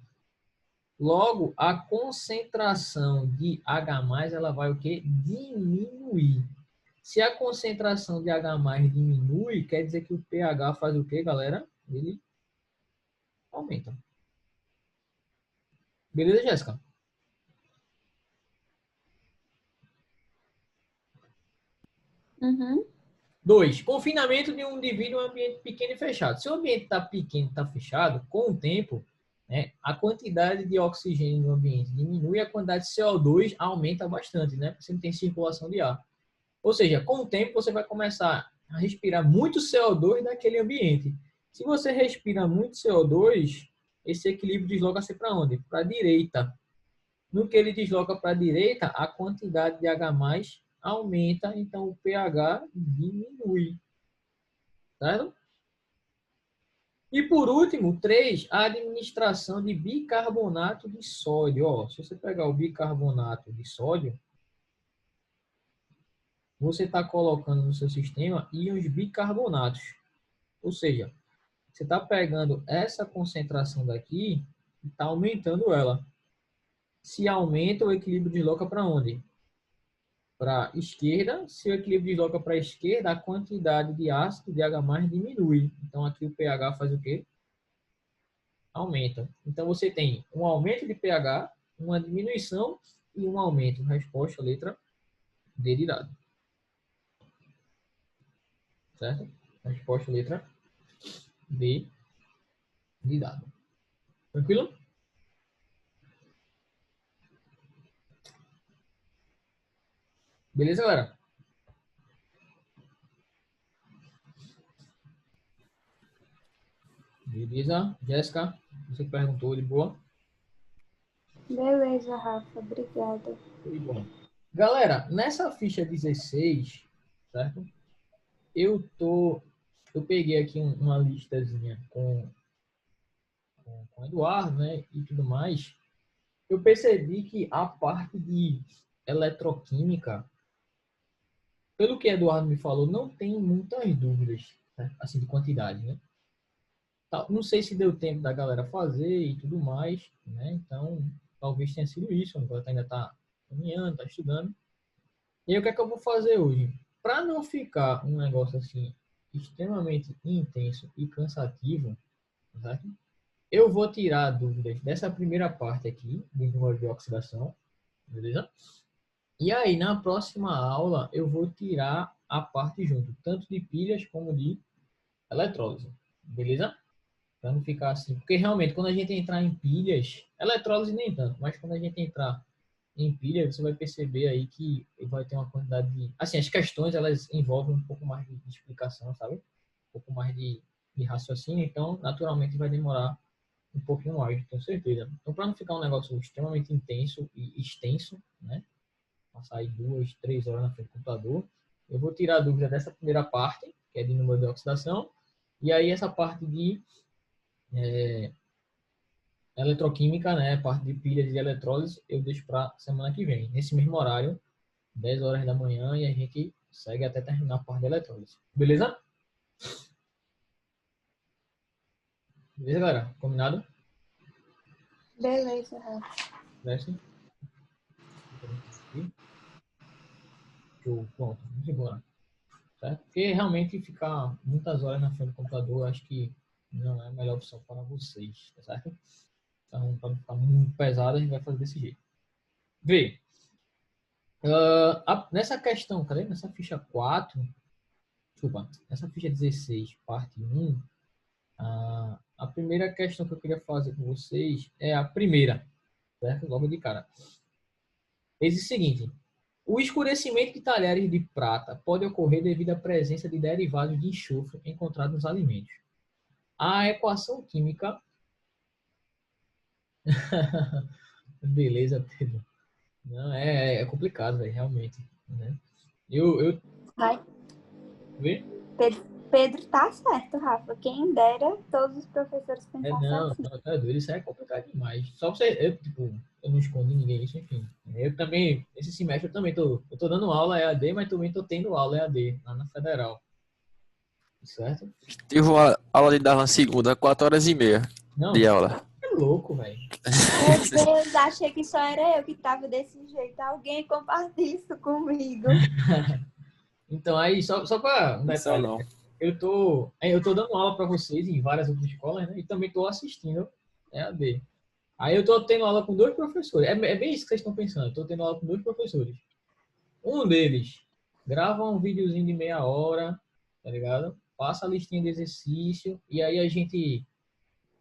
A: Logo, a concentração de H+, ela vai o quê? Diminuir. Se a concentração de H+ diminui, quer dizer que o pH faz o quê, galera? Ele aumenta. Beleza, Jéssica?
C: Uhum.
A: 2. Confinamento de um indivíduo em um ambiente pequeno e fechado. Se o ambiente está pequeno, está fechado, com o tempo, né, a quantidade de oxigênio no ambiente diminui, a quantidade de CO2 aumenta bastante, né? Porque você não tem circulação de ar. Ou seja, com o tempo você vai começar a respirar muito CO2 daquele ambiente. Se você respira muito CO2, esse equilíbrio desloca-se para onde? Para a direita. No que ele desloca para a direita, a quantidade de H+ aumenta, então o pH diminui. Certo? E por último, 3, a administração de bicarbonato de sódio. Ó, se você pegar o bicarbonato de sódio, você está colocando no seu sistema íons bicarbonatos. Ou seja, você está pegando essa concentração daqui e está aumentando ela. Se aumenta, o equilíbrio desloca para onde? Para a esquerda. Se o equilíbrio desloca para a esquerda, a quantidade de ácido de H+ diminui. Então aqui o pH faz o quê? Aumenta. Então você tem um aumento de pH, uma diminuição e um aumento. Resposta, letra D de dado. Certo? Resposta, letra D de dado. Tranquilo? Beleza, galera? Beleza. Jéssica, você perguntou de boa?
C: Beleza, Rafa. Obrigada.
A: Foi bom. Galera, nessa ficha 16, certo? Eu peguei aqui uma listazinha com o Eduardo, né, e tudo mais. Eu percebi que a parte de eletroquímica, pelo que Eduardo me falou, não tem muitas dúvidas, né, assim, de quantidade, né? Não sei se deu tempo da galera fazer e tudo mais, né? Então, talvez tenha sido isso. A galera ainda está caminhando, está estudando. E aí, o que é que eu vou fazer hoje? Para não ficar um negócio assim extremamente intenso e cansativo, certo? Eu vou tirar dúvidas dessa primeira parte aqui, de número de oxidação, beleza? E aí, na próxima aula, eu vou tirar a parte junto, tanto de pilhas como de eletrólise, beleza? Para não ficar assim. Porque realmente, quando a gente entrar em pilhas, eletrólise nem tanto, mas quando a gente entrar em pilha, você vai perceber aí que vai ter uma quantidade de... Assim, as questões, elas envolvem um pouco mais de explicação, sabe? Um pouco mais de raciocínio, então, naturalmente, vai demorar um pouquinho mais, tenho certeza. Então, para não ficar um negócio extremamente intenso e extenso, né? Passar aí 2, 3 horas na frente do computador, eu vou tirar a dúvida dessa primeira parte, que é de número de oxidação, e aí essa parte de eletroquímica, né, parte de pilhas de eletrólise, eu deixo para semana que vem, nesse mesmo horário, 10 horas da manhã, e a gente segue até terminar a parte de eletrólise. Beleza? Beleza, galera? Combinado?
C: Beleza, Rafa.
A: Desce. Show. Pronto, vamos embora. Certo? Porque realmente ficar muitas horas na frente do computador, eu acho que não é a melhor opção para vocês, tá certo? Então, para não ficar muito pesado, a gente vai fazer desse jeito. Vê, nessa questão, cadê? Nessa ficha 4, desculpa, nessa ficha 16, parte 1, a primeira questão que eu queria fazer com vocês é a primeira, certo? Logo de cara. Diz o seguinte: o escurecimento de talheres de prata pode ocorrer devido à presença de derivados de enxofre encontrados nos alimentos. A equação química. Beleza, Pedro. Não, é complicado, véio, realmente. Né?
C: Vai.
A: Vê?
C: Pedro tá certo, Rafa. Quem dera todos os professores pensassem
A: Não,
C: assim.
A: tá doido, isso é complicado demais. Só pra você, eu não escondo ninguém isso, enfim. Eu também, esse semestre eu tô dando aula EAD, mas também tô tendo aula EAD lá na Federal. Certo?
B: Tive uma aula de Darlan segunda, 4h30
A: Não,
B: de aula.
A: é louco, velho.
C: Meu Deus, achei que só era eu que tava desse jeito. Alguém compartilha isso comigo.
A: Então, aí, só para um
B: Só
A: detalhe,
B: não.
A: eu tô dando aula para vocês em várias outras escolas, né? E também tô assistindo EAD. Aí eu tô tendo aula com dois professores. É bem isso que vocês estão pensando. Eu tô tendo aula com dois professores. Um deles grava um videozinho de meia hora, tá ligado? Passa a listinha de exercício e aí a gente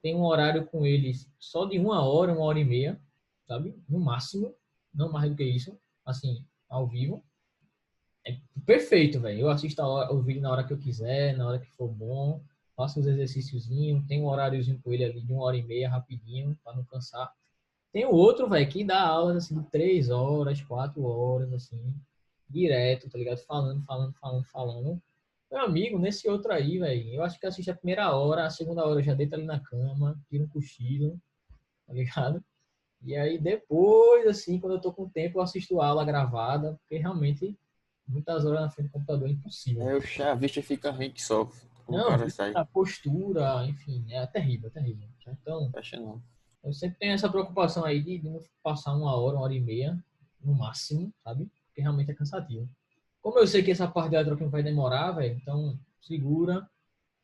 A: tem um horário com eles só de 1 hora e meia, sabe? No máximo, não mais do que isso, assim, ao vivo. É perfeito, velho. Eu assisto o vídeo na hora que eu quiser, na hora que for bom, faço os exercíciozinhos, tem um horáriozinho com ele ali de 1 hora e meia, rapidinho, para não cansar. Tem o outro, velho, que dá aulas assim de 3 horas, 4 horas, assim, direto, tá ligado? Falando. Meu amigo, nesse outro aí, velho, eu acho que eu assisto a primeira hora, a segunda hora eu já deito ali na cama, tiro um cochilo, tá ligado? E aí depois, assim, quando eu tô com tempo, eu assisto a aula gravada, porque realmente muitas horas na frente do computador é impossível.
B: A vista fica ruim que só. O
A: Não,
B: cara sai.
A: a postura, enfim, é terrível, terrível. Então,
B: Fecha não.
A: eu sempre tenho essa preocupação aí de não passar 1 hora e meia, no máximo, sabe? Porque realmente é cansativo. Como eu sei que essa parte da eletroquímica vai demorar, velho, então segura,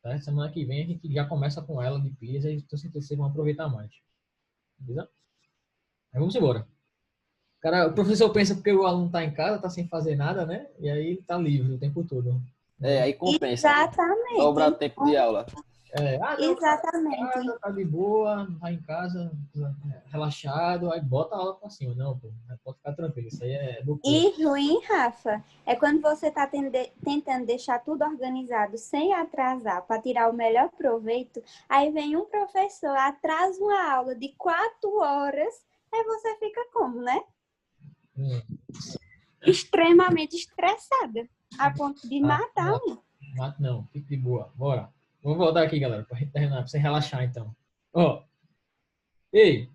A: tá? Semana que vem a gente já começa com ela de pilhas e tenho certeza que vocês vão aproveitar mais. Beleza? Aí vamos embora. Cara, o professor pensa porque o aluno tá em casa, tá sem fazer nada, né? E aí ele tá livre o tempo todo. Né?
B: Aí compensa. Dobra
C: Exatamente.
B: tempo de aula.
A: Não, tá em
C: Exatamente.
A: casa, tá de boa, tá em casa, relaxado, aí bota a aula pra cima. Não, pô, pode ficar tranquilo, isso aí é loucura.
C: E ruim, Rafa, é quando você está tentando deixar tudo organizado sem atrasar para tirar o melhor proveito, aí vem um professor, atrasa uma aula de 4 horas, aí você fica como, né?
A: Hum.
C: Extremamente estressada, a ponto de matar um.
A: Mato não, fique de boa, bora. Vamos voltar aqui, galera, pra gente terminar, pra você relaxar então. Ó, ei,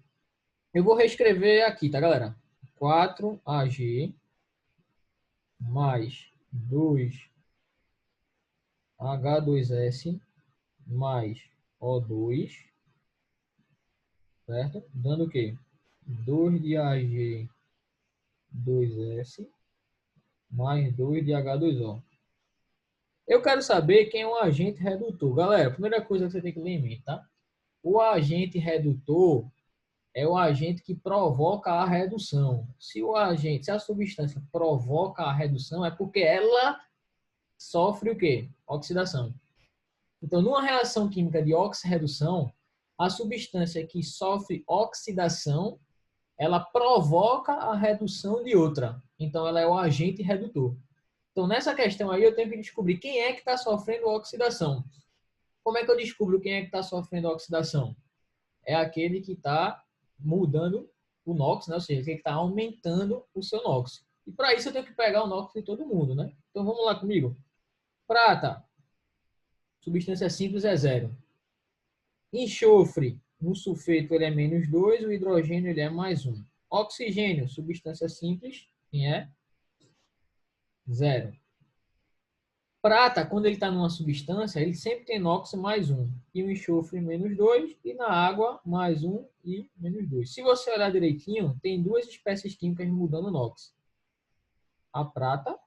A: eu vou reescrever aqui, tá, galera? 4AG mais 2H2S mais O2, certo? Dando o quê? 2 de AG2S mais 2 de H2O. Eu quero saber quem é o agente redutor. Galera, a primeira coisa que você tem que lembrar, tá? O agente redutor é o agente que provoca a redução. Se a substância provoca a redução, é porque ela sofre o quê? Oxidação. Então, numa reação química de oxirredução, a substância que sofre oxidação, ela provoca a redução de outra. Então, ela é o agente redutor. Então, nessa questão aí, eu tenho que descobrir quem é que está sofrendo oxidação. Como é que eu descubro quem é que está sofrendo oxidação? É aquele que está mudando o NOx, né? Ou seja, aquele que está aumentando o seu NOx. E para isso eu tenho que pegar o NOx de todo mundo, né? Então vamos lá comigo. Prata, substância simples é 0. Enxofre, no sulfeto ele é -2, o hidrogênio ele é +1. Oxigênio, substância simples, quem é? 0. Prata, quando ele está numa substância, ele sempre tem NOx mais 1 e o enxofre menos 2 e na água mais 1 e menos 2. Se você olhar direitinho, tem duas espécies químicas mudando o NOx. A prata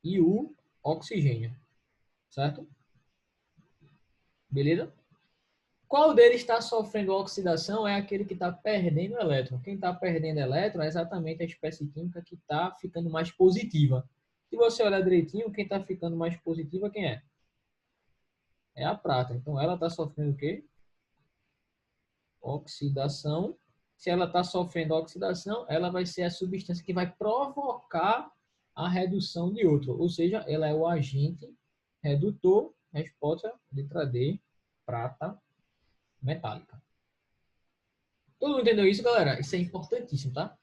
A: e o oxigênio, certo? Beleza? Qual deles está sofrendo oxidação é aquele que está perdendo elétron. Quem está perdendo elétron é exatamente a espécie química que está ficando mais positiva. Se você olhar direitinho, quem está ficando mais positiva, quem é? É a prata. Então, ela está sofrendo o quê? Oxidação. Se ela está sofrendo oxidação, ela vai ser a substância que vai provocar a redução de outro. Ou seja, ela é o agente redutor. Resposta, letra D, prata metálica. Todo mundo entendeu isso, galera? Isso é importantíssimo, tá?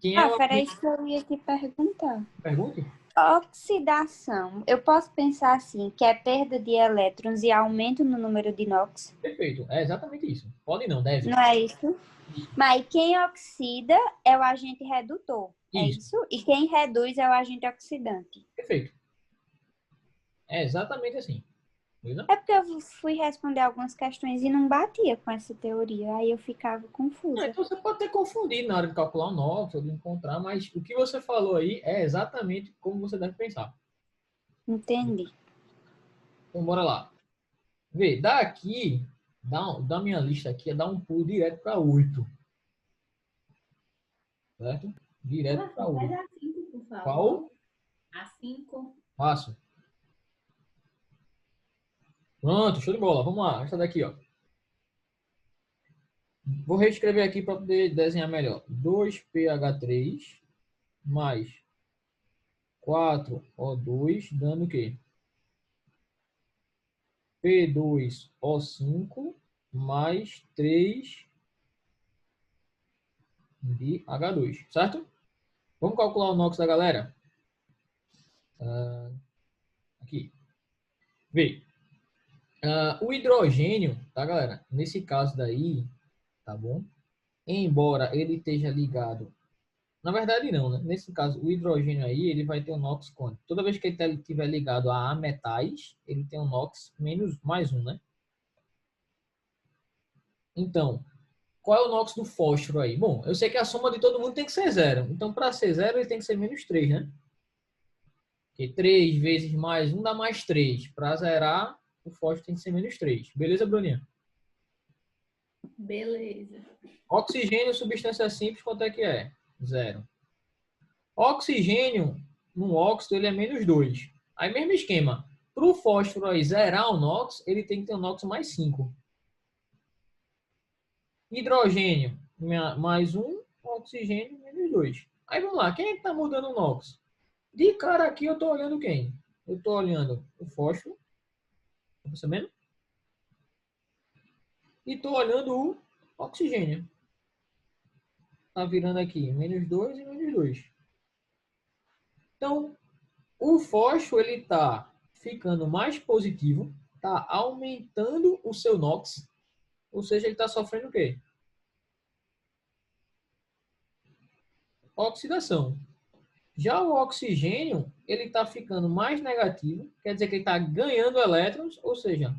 A: Quem é o...
C: Era isso que eu ia te perguntar.
A: Pergunte?
C: Oxidação. Eu posso pensar assim, que é perda de elétrons e aumento no número de NOx?
A: Perfeito. É exatamente isso. Pode não, deve.
C: Não é isso? Mas quem oxida é o agente redutor. É
A: Isso.
C: isso? E quem reduz é o agente oxidante.
A: Perfeito. É exatamente assim. Beleza?
C: É porque eu fui responder algumas questões e não batia com essa teoria. Aí eu ficava confusa.
A: Então você pode ter confundido na hora de calcular o NOx ou de encontrar, mas o que você falou aí é exatamente como você deve pensar.
C: Entendi.
A: Então, bora lá. Vê, daqui, da minha lista aqui, dá um pulo direto para 8. Certo? Direto para 8.
D: Faz a 5, por favor.
A: Qual?
D: A 5.
A: Faço. Pronto, show de bola. Vamos lá. Essa daqui, ó. Vou reescrever aqui para poder desenhar melhor. 2PH3 mais 4O2 dando o quê? P2O5 mais 3 de H2, certo? Vamos calcular o NOx da galera? Aqui. Vê. O hidrogênio, tá, galera? Nesse caso daí, tá bom? Embora ele esteja ligado... Na verdade, não, né? Nesse caso, o hidrogênio aí, ele vai ter um NOx quanto? Toda vez que ele estiver ligado a metais, ele tem um NOx mais 1, né? Então, qual é o NOx do fósforo aí? Bom, eu sei que a soma de todo mundo tem que ser 0. Então, para ser 0, ele tem que ser menos 3, né? Porque 3 vezes mais 1 dá mais 3. Para zerar, o fósforo tem que ser menos 3. Beleza, Bruninha?
D: Beleza.
A: Oxigênio, substância simples, quanto é que é? 0. Oxigênio, no óxido, ele é menos 2. Aí, mesmo esquema. Para o fósforo aí zerar o NOx, ele tem que ter um NOx mais 5. Hidrogênio, mais 1. Oxigênio, menos 2. Aí, vamos lá. Quem é que está mudando o NOx? De cara aqui, eu estou olhando quem? Eu estou olhando o fósforo. Tá percebendo? E estou olhando o oxigênio. Tá virando aqui menos 2 e menos 2. Então, o fósforo ele tá ficando mais positivo, tá aumentando o seu NOx, ou seja, ele está sofrendo o quê? Oxidação. Já o oxigênio, ele está ficando mais negativo, quer dizer que ele está ganhando elétrons, ou seja,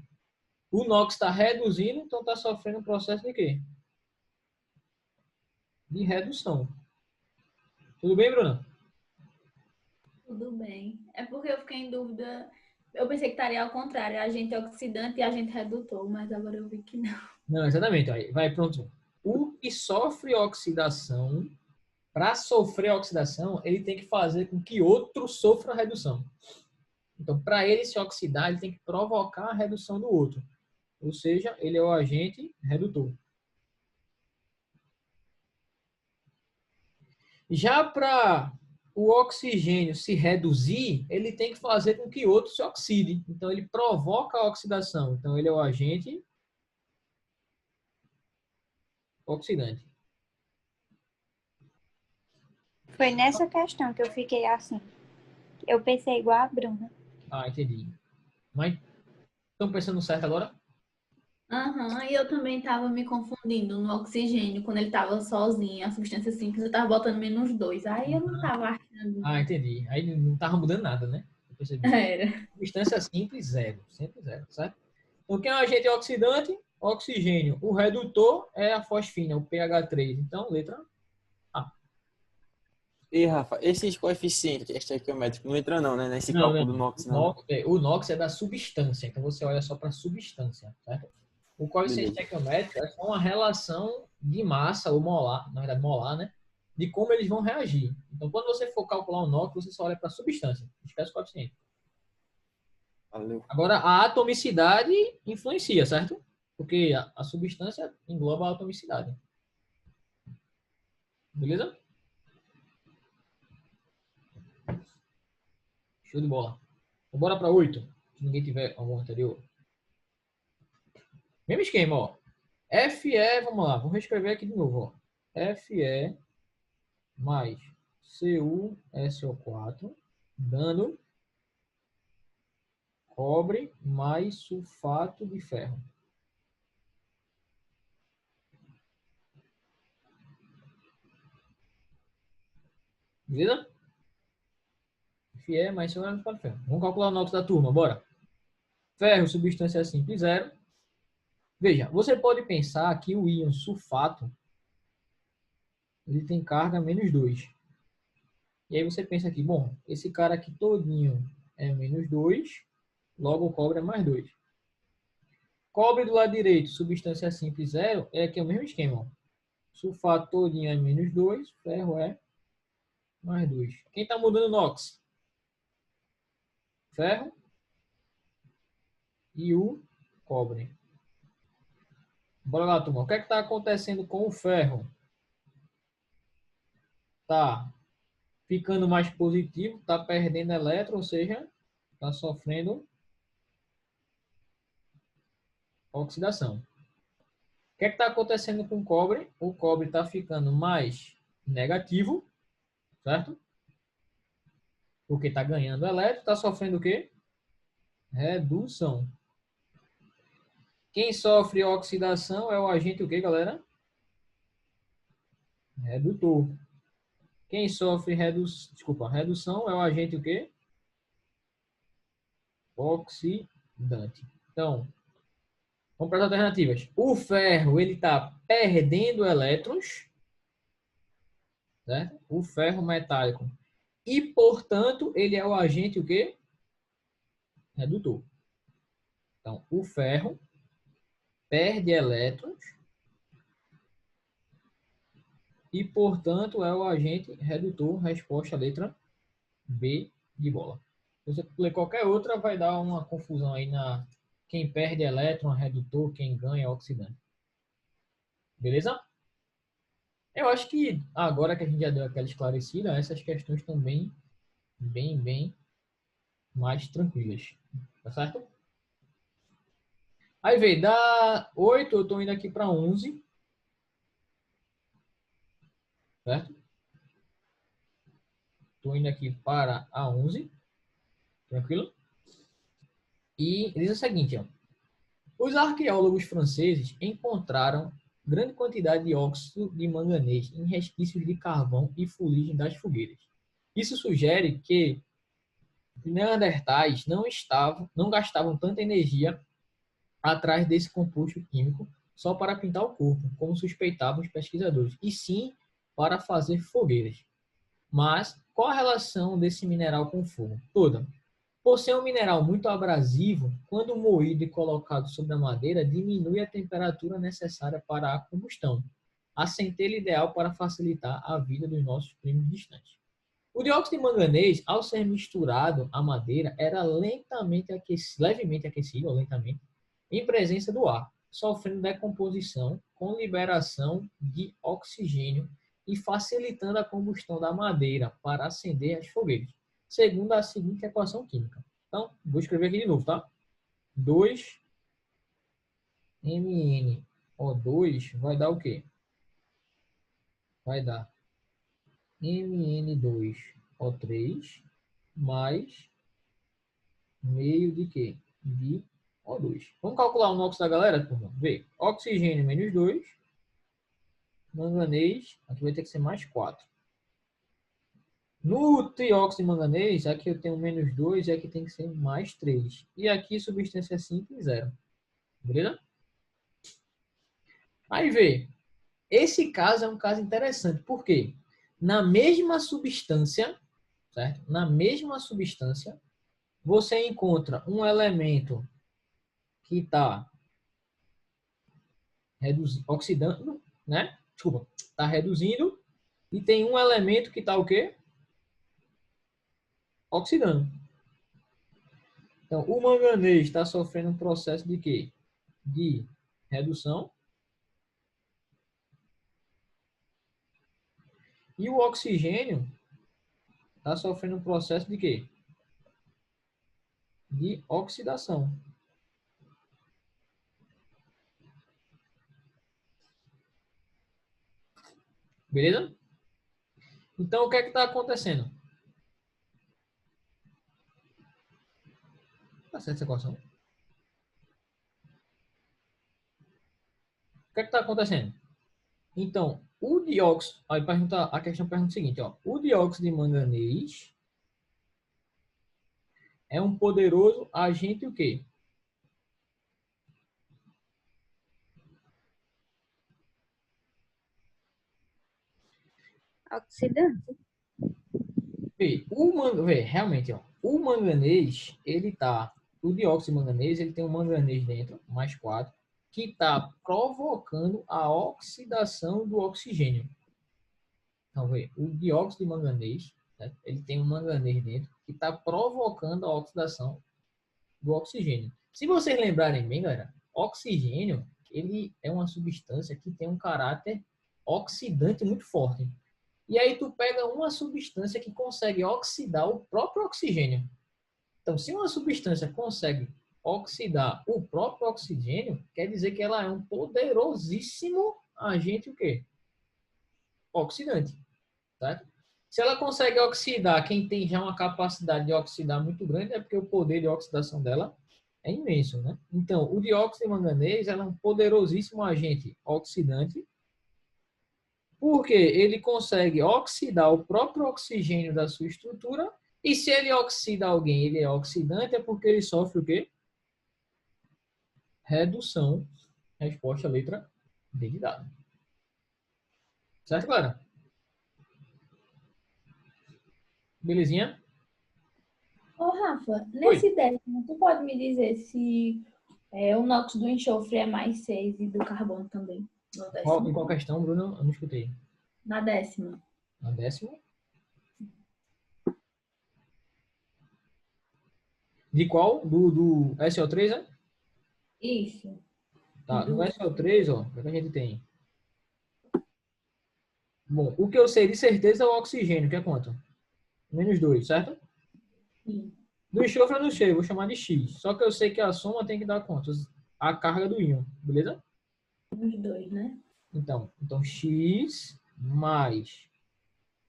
A: o NOx está reduzindo, então está sofrendo um processo de quê? De redução. Tudo bem, Bruna?
D: Tudo bem. É porque eu fiquei em dúvida. Eu pensei que estaria ao contrário, agente oxidante e agente redutor, mas agora eu vi que não.
A: Não, exatamente. Aí, vai, pronto. O que sofre oxidação, para sofrer oxidação, ele tem que fazer com que outro sofra a redução. Então, para ele se oxidar, ele tem que provocar a redução do outro. Ou seja, ele é o agente redutor. Já para o oxigênio se reduzir, ele tem que fazer com que outro se oxide. Então, ele provoca a oxidação. Então, ele é o agente oxidante.
C: Foi nessa questão que eu fiquei assim. Eu pensei igual a Bruna.
A: Ah, entendi. Mas estão pensando certo agora?
D: Aham, e eu também estava me confundindo no oxigênio, quando ele estava sozinho, a substância simples, eu estava botando menos 2. Aí eu não estava achando.
A: Ah, entendi. Aí não estava mudando nada, né? percebi.
D: Era.
A: Substância simples, zero. Sempre zero, certo? Então, quem é o agente oxidante? Oxigênio. O redutor é a fosfina, o pH3. Então, letra A.
B: E, Rafa, esses coeficientes estequiométricos não entram não, né? Nesse
A: Não,
B: cálculo
A: não.
B: do NOx, não, né?
A: O NOx é da substância. Então, você olha só para a substância, certo? O coeficiente
B: Beleza.
A: estequiométrico é só uma relação de massa ou molar, na verdade molar, né? De como eles vão reagir. Então, quando você for calcular o NOx, você só olha para a substância. Esquece o coeficiente.
B: Valeu.
A: Agora, a atomicidade influencia, certo? Porque a substância engloba a atomicidade. Beleza? Show de bola. Então, bora para 8. Se ninguém tiver algum anterior. Mesmo esquema, ó. Fe, vamos lá, vamos reescrever aqui de novo, ó. Fe mais CuSO4 dando cobre mais sulfato de ferro. Beleza? Fe mais sulfato de ferro. Vamos calcular o NOx da turma, bora. Ferro, substância simples, zero. Veja, você pode pensar que o íon sulfato ele tem carga -2. E aí você pensa aqui, bom, esse cara aqui todinho é -2, logo o cobre é +2. Cobre do lado direito, substância simples, zero, é aqui o mesmo esquema. Ó. Sulfato todinho é -2, ferro é +2. Quem está mudando o NOx? Ferro e o cobre. Bora lá, turma. O que é que está acontecendo com o ferro? Tá ficando mais positivo, está perdendo elétron, ou seja, está sofrendo oxidação. O que é que está acontecendo com o cobre? O cobre está ficando mais negativo, certo? Porque está ganhando elétron, está sofrendo o quê? Redução. Quem sofre oxidação é o agente o quê, galera? Redutor. Quem sofre redução é o agente o quê? Oxidante. Então, vamos para as alternativas. O ferro, ele está perdendo elétrons, certo? O ferro metálico. E, portanto, ele é o agente o quê? Redutor. Então, o ferro perde elétrons e, portanto, é o agente redutor. Resposta letra B de bola. Se você ler qualquer outra, vai dar uma confusão aí na quem perde elétron, redutor, quem ganha oxidante. Beleza? Eu acho que agora que a gente já deu aquela esclarecida, essas questões estão bem mais tranquilas. Tá certo? Aí veio, da 8, eu estou indo aqui para 11. Certo? Estou indo aqui para a 11. Tranquilo? E diz o seguinte, ó. Os arqueólogos franceses encontraram grande quantidade de óxido de manganês em resquícios de carvão e fuligem das fogueiras. Isso sugere que neandertais não gastavam tanta energia atrás desse composto químico só para pintar o corpo, como suspeitavam os pesquisadores, e sim para fazer fogueiras. Mas qual a relação desse mineral com o fogo? Toda. Por ser um mineral muito abrasivo, quando moído e colocado sobre a madeira, diminui a temperatura necessária para a combustão, a centelha ideal para facilitar a vida dos nossos primos distantes. O dióxido de manganês, ao ser misturado à madeira, era levemente aquecido, em presença do ar, sofrendo decomposição com liberação de oxigênio e facilitando a combustão da madeira para acender as fogueiras, segundo a seguinte equação química. Então, vou escrever aqui de novo, tá? 2MnO2 vai dar o quê? Vai dar Mn2O3 mais meio de quê? De O2. Vamos calcular o NOx da galera, turma? Vê. Oxigênio menos 2. Manganês, aqui vai ter que ser mais 4. No trióxido de manganês, aqui eu tenho menos 2 e aqui tem que ser mais 3. E aqui substância simples, 0. Beleza? Aí vê, esse caso é um caso interessante. Por quê? Na mesma substância, certo? Na mesma substância, você encontra um elemento que está oxidando, né? Desculpa, está reduzindo. E tem um elemento que está o quê? Oxidando. Então, o manganês está sofrendo um processo de quê? De redução. E o oxigênio está sofrendo um processo de quê? De oxidação. Beleza? Então, o que é que está acontecendo? Tá certo essa equação? O que é que está acontecendo? Então, o dióxido... Aí a questão pergunta o seguinte, ó. O dióxido de manganês é um poderoso agente o quê?
C: Oxidante.
A: Realmente, ó, o manganês, o dióxido de manganês, ele tem um manganês dentro, mais 4, que está provocando a oxidação do oxigênio. Então, vê, o dióxido de manganês, né, ele tem um manganês dentro que está provocando a oxidação do oxigênio. Se vocês lembrarem bem, galera, oxigênio, ele é uma substância que tem um caráter oxidante muito forte. E aí tu pega uma substância que consegue oxidar o próprio oxigênio. Então, se uma substância consegue oxidar o próprio oxigênio, quer dizer que ela é um poderosíssimo agente o quê? Oxidante, certo? Se ela consegue oxidar, quem tem já uma capacidade de oxidar muito grande, é porque o poder de oxidação dela é imenso, né? Então, o dióxido de manganês ela é um poderosíssimo agente oxidante, porque ele consegue oxidar o próprio oxigênio da sua estrutura, e se ele oxida alguém, ele é oxidante, é porque ele sofre o quê? Redução. Resposta letra D de dado. Certo, Clara? Belezinha?
D: Ô, Rafa,
A: Oi.
D: nesse décimo, tu pode me dizer se o nóxido do enxofre é mais 6 e do carbono também? No
A: Em
D: décimo?
A: qual questão, Bruno? Eu não escutei.
D: Na décima.
A: Na décima? De qual? Do SO3, né?
D: Isso.
A: Tá, no
D: Do...
A: SO3, ó, o que a gente tem? Bom, o que eu sei de certeza é o oxigênio, que é quanto? -2, certo?
D: Sim.
A: Do enxofre eu não sei, eu vou chamar de X. Só que eu sei que a soma tem que dar quanto? A carga do íon, beleza?
D: Os dois, né?
A: Então X mais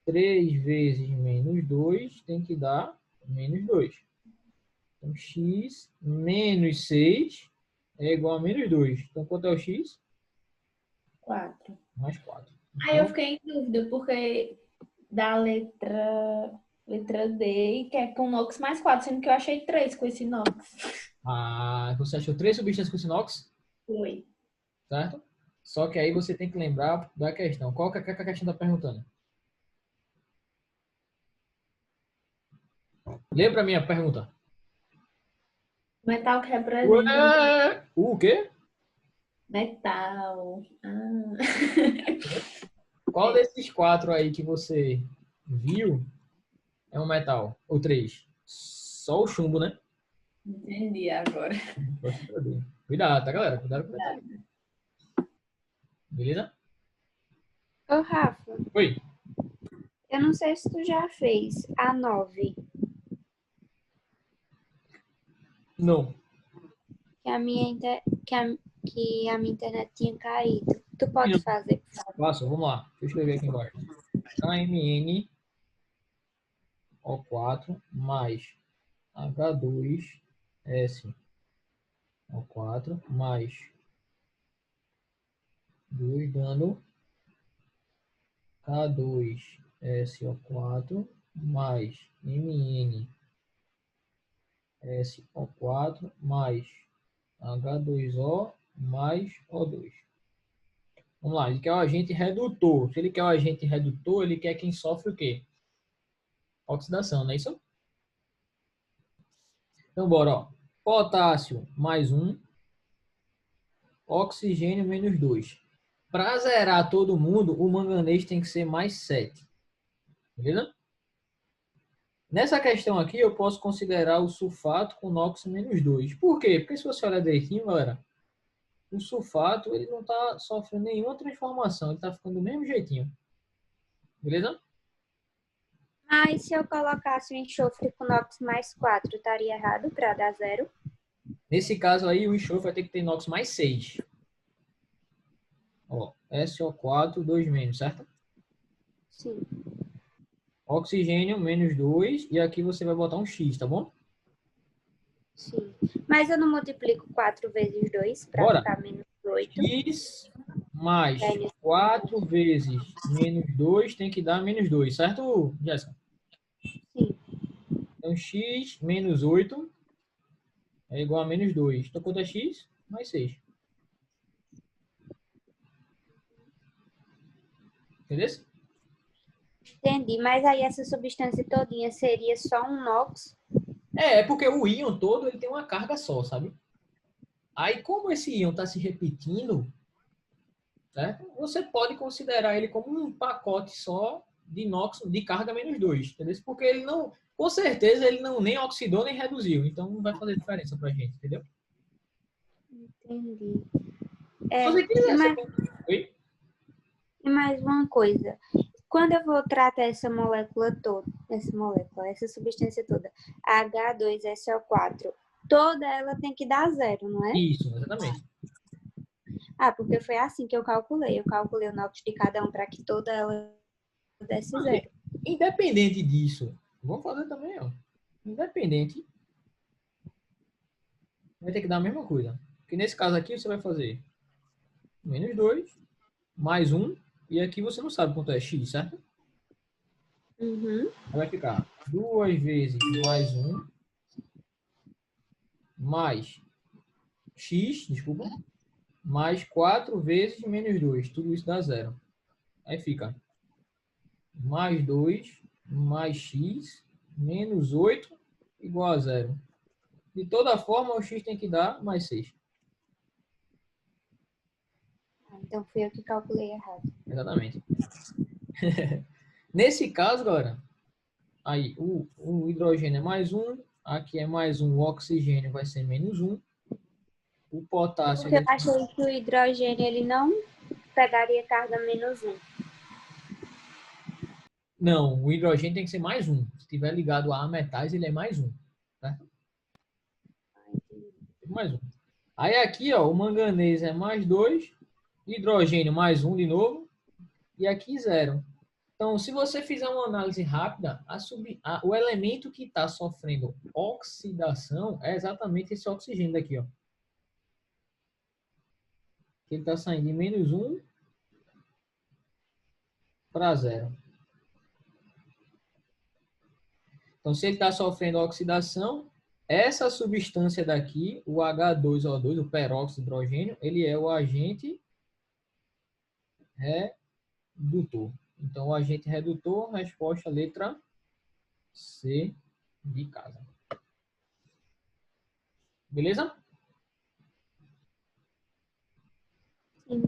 A: 3 vezes -2 tem que dar -2. Então, X menos 6 é igual a -2. Então, quanto é o X?
D: 4.
A: Mais 4.
D: Aí eu
A: Então,
D: fiquei em dúvida, porque da letra D e quer com NOx mais 4, sendo que eu achei 3 com esse NOx.
A: você achou 3 substâncias com inox,
D: Foi.
A: certo? Só que aí você tem que lembrar da questão. Qual que é a questão está perguntando? Lembra a minha pergunta?
D: Metal que representa
A: Ué, o quê?
D: metal. Ah.
A: Qual desses 4 aí que você viu é um metal? Ou 3? Só o chumbo, né?
D: Entendi agora.
A: Cuidado, tá, galera? Cuidado com o metal. Beleza?
C: Ô, Rafa,
A: Oi.
C: eu não sei se tu já fez a 9,
A: Não.
C: que a minha, que a minha internet tinha caído. Tu pode fazer, por favor?
A: Passo, vamos lá. Deixa eu escrever aqui embaixo. KMnO4 mais H2SO4 mais 2 dando K2SO4 mais MnSO4 mais H2O mais O2. Vamos lá, ele quer o agente redutor. Se ele quer o agente redutor, ele quer quem sofre o quê? Oxidação, não é isso? Então, bora, ó. Potássio mais 1, oxigênio menos 2. Para zerar todo mundo, o manganês tem que ser mais 7. Beleza? Nessa questão aqui, eu posso considerar o sulfato com NOx menos 2. Por quê? Porque se você olhar direitinho, galera, o sulfato ele não está sofrendo nenhuma transformação. Ele está ficando do mesmo jeitinho. Beleza?
C: Mas se eu colocasse o enxofre com NOx mais 4, estaria errado para dar 0?
A: Nesse caso aí, o enxofre vai ter que ter NOx mais 6. Ó, SO4, 2 menos, certo?
C: Sim.
A: Oxigênio, menos 2. E aqui você vai botar um X, tá bom?
C: Sim. Mas eu não multiplico 4 vezes 2 para
A: Bora.
C: ficar menos 8.
A: X mais
C: Menos
A: 4 vezes menos 2 tem que dar menos 2, certo, Jéssica?
C: Sim.
A: Então, X menos 8 é igual a menos 2. Então, quanto é X? Mais 6. Entendeu?
C: Entendi. Mas aí essa substância todinha seria só um NOx?
A: É porque o íon todo ele tem uma carga só, sabe? Aí, como esse íon está se repetindo, certo? Você pode considerar ele como um pacote só de NOx de carga menos 2, entendeu? Porque ele não, com certeza, ele não nem oxidou nem reduziu. Então, não vai fazer diferença pra gente, entendeu?
C: Entendi.
A: Se você quiser, você
C: Mas,
A: pode... Oi?
C: e mais uma coisa. Quando eu vou tratar essa molécula toda, essa substância toda, H2SO4, toda ela tem que dar 0, não é?
A: Isso, exatamente.
C: Ah, porque foi assim que eu calculei. Eu calculei o NOx de cada um para que toda ela desse 0.
A: Independente disso, vamos fazer também, ó. Independente, vai ter que dar a mesma coisa. Porque nesse caso aqui, você vai fazer menos 2, mais 1, e aqui você não sabe quanto é x, certo?
C: Uhum.
A: Vai ficar 2 vezes mais 1, mais x, desculpa, mais 4 vezes menos 2. Tudo isso dá 0. Aí fica mais 2, mais x, menos 8, igual a 0. De toda forma, o x tem que dar mais 6.
C: Então fui eu que calculei errado.
A: Exatamente. Nesse caso, galera, aí o hidrogênio é mais 1, aqui é mais 1, o oxigênio vai ser menos 1, o potássio...
C: Porque eu achei que o hidrogênio ele não pegaria carga menos 1.
A: Não, o hidrogênio tem que ser mais 1. Se estiver ligado a metais, ele é mais 1. Né? Mais 1. Aí aqui, ó, o manganês é mais 2, hidrogênio mais 1 de novo, e aqui 0. Então, se você fizer uma análise rápida, o elemento que está sofrendo oxidação é exatamente esse oxigênio daqui, ó. Ele está saindo de menos 1 para 0. Então, se ele está sofrendo oxidação, essa substância daqui, o H2O2, o peróxido de hidrogênio, ele é o agente redutor. Então, o agente redutor, resposta letra C de casa. Beleza?
C: Sim.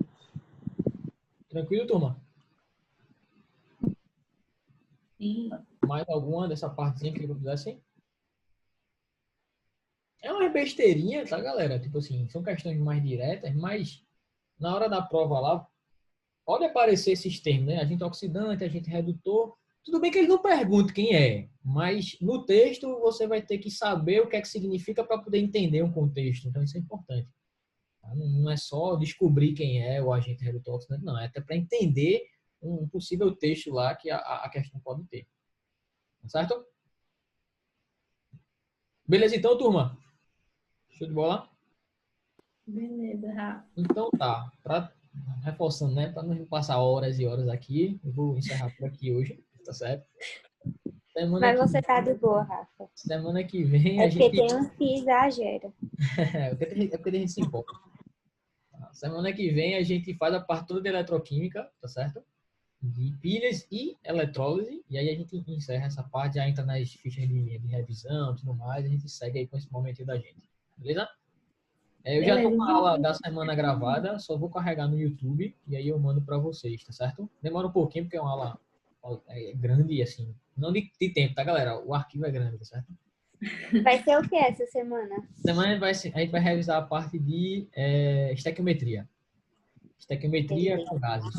A: Tranquilo, turma?
D: Sim.
A: Mais alguma dessa partezinha que eu fizesse? É uma besteirinha, tá, galera? Tipo assim, são questões mais diretas, mas na hora da prova lá, pode aparecer esses termos, né? Agente oxidante, agente redutor. Tudo bem que ele não pergunta quem é, mas no texto você vai ter que saber o que é que significa para poder entender um contexto. Então isso é importante. Não é só descobrir quem é o agente redutor oxidante, não. É até para entender um possível texto lá que a questão pode ter. Tá certo? Beleza, então, turma? Show de bola?
D: Beleza, Rafa.
A: Então tá. Reforçando, né? Para não passar horas e horas aqui, eu vou encerrar por aqui hoje, tá certo? Semana
C: Mas
A: que,
C: você tá de boa, Rafa.
A: semana que vem
C: É
A: a
C: porque
A: gente.
C: tem uns que exageram.
A: É porque a gente se empolga. Semana que vem a gente faz a parte toda de eletroquímica, tá certo? De pilhas e eletrólise. E aí a gente encerra essa parte, já entra nas fichas de revisão e tudo mais. A gente segue aí com esse momentinho da gente. Beleza? Eu já tô
D: Beleza,
A: com a
D: então.
A: aula da semana gravada, só vou carregar no YouTube e aí eu mando para vocês, tá certo? Demora um pouquinho porque é uma aula grande, assim, não de tempo, tá, galera? O arquivo é grande, tá certo?
C: Vai ser o que essa semana?
A: Semana a gente vai revisar a parte de estequiometria. Estequiometria
C: Entendi.
A: com gases.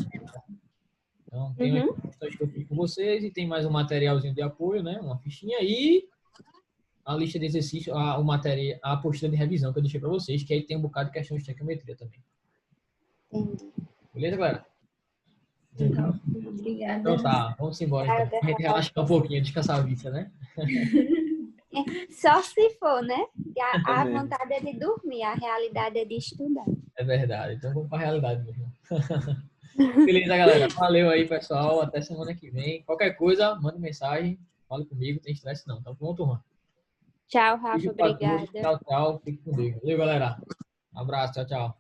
A: Então, tem umas
C: Uhum.
A: questões que eu fiz com vocês e tem mais um materialzinho de apoio, né? Uma fichinha e a lista de exercícios, o material, a apostila de revisão que eu deixei para vocês, que aí tem um bocado de questão de estequiometria também.
C: Entendi.
A: Beleza, galera?
D: Então, obrigada.
A: Então tá, vamos embora então.
C: Nada,
A: A gente relaxar um pouquinho, descansar a vista, né?
C: Só se for, né? A
B: mesmo.
C: vontade é de dormir, a realidade é de estudar.
A: É verdade. Então vamos para a realidade mesmo. Beleza, galera. Valeu aí, pessoal. Até semana que vem. Qualquer coisa, manda mensagem. Fala comigo, não tem estresse não. Tá bom, turma?
C: Tchau, Rafa.
A: Beijo pra todos.
C: Obrigada.
A: Tchau, tchau. Fique com Deus. Valeu, galera. Um abraço. Tchau, tchau.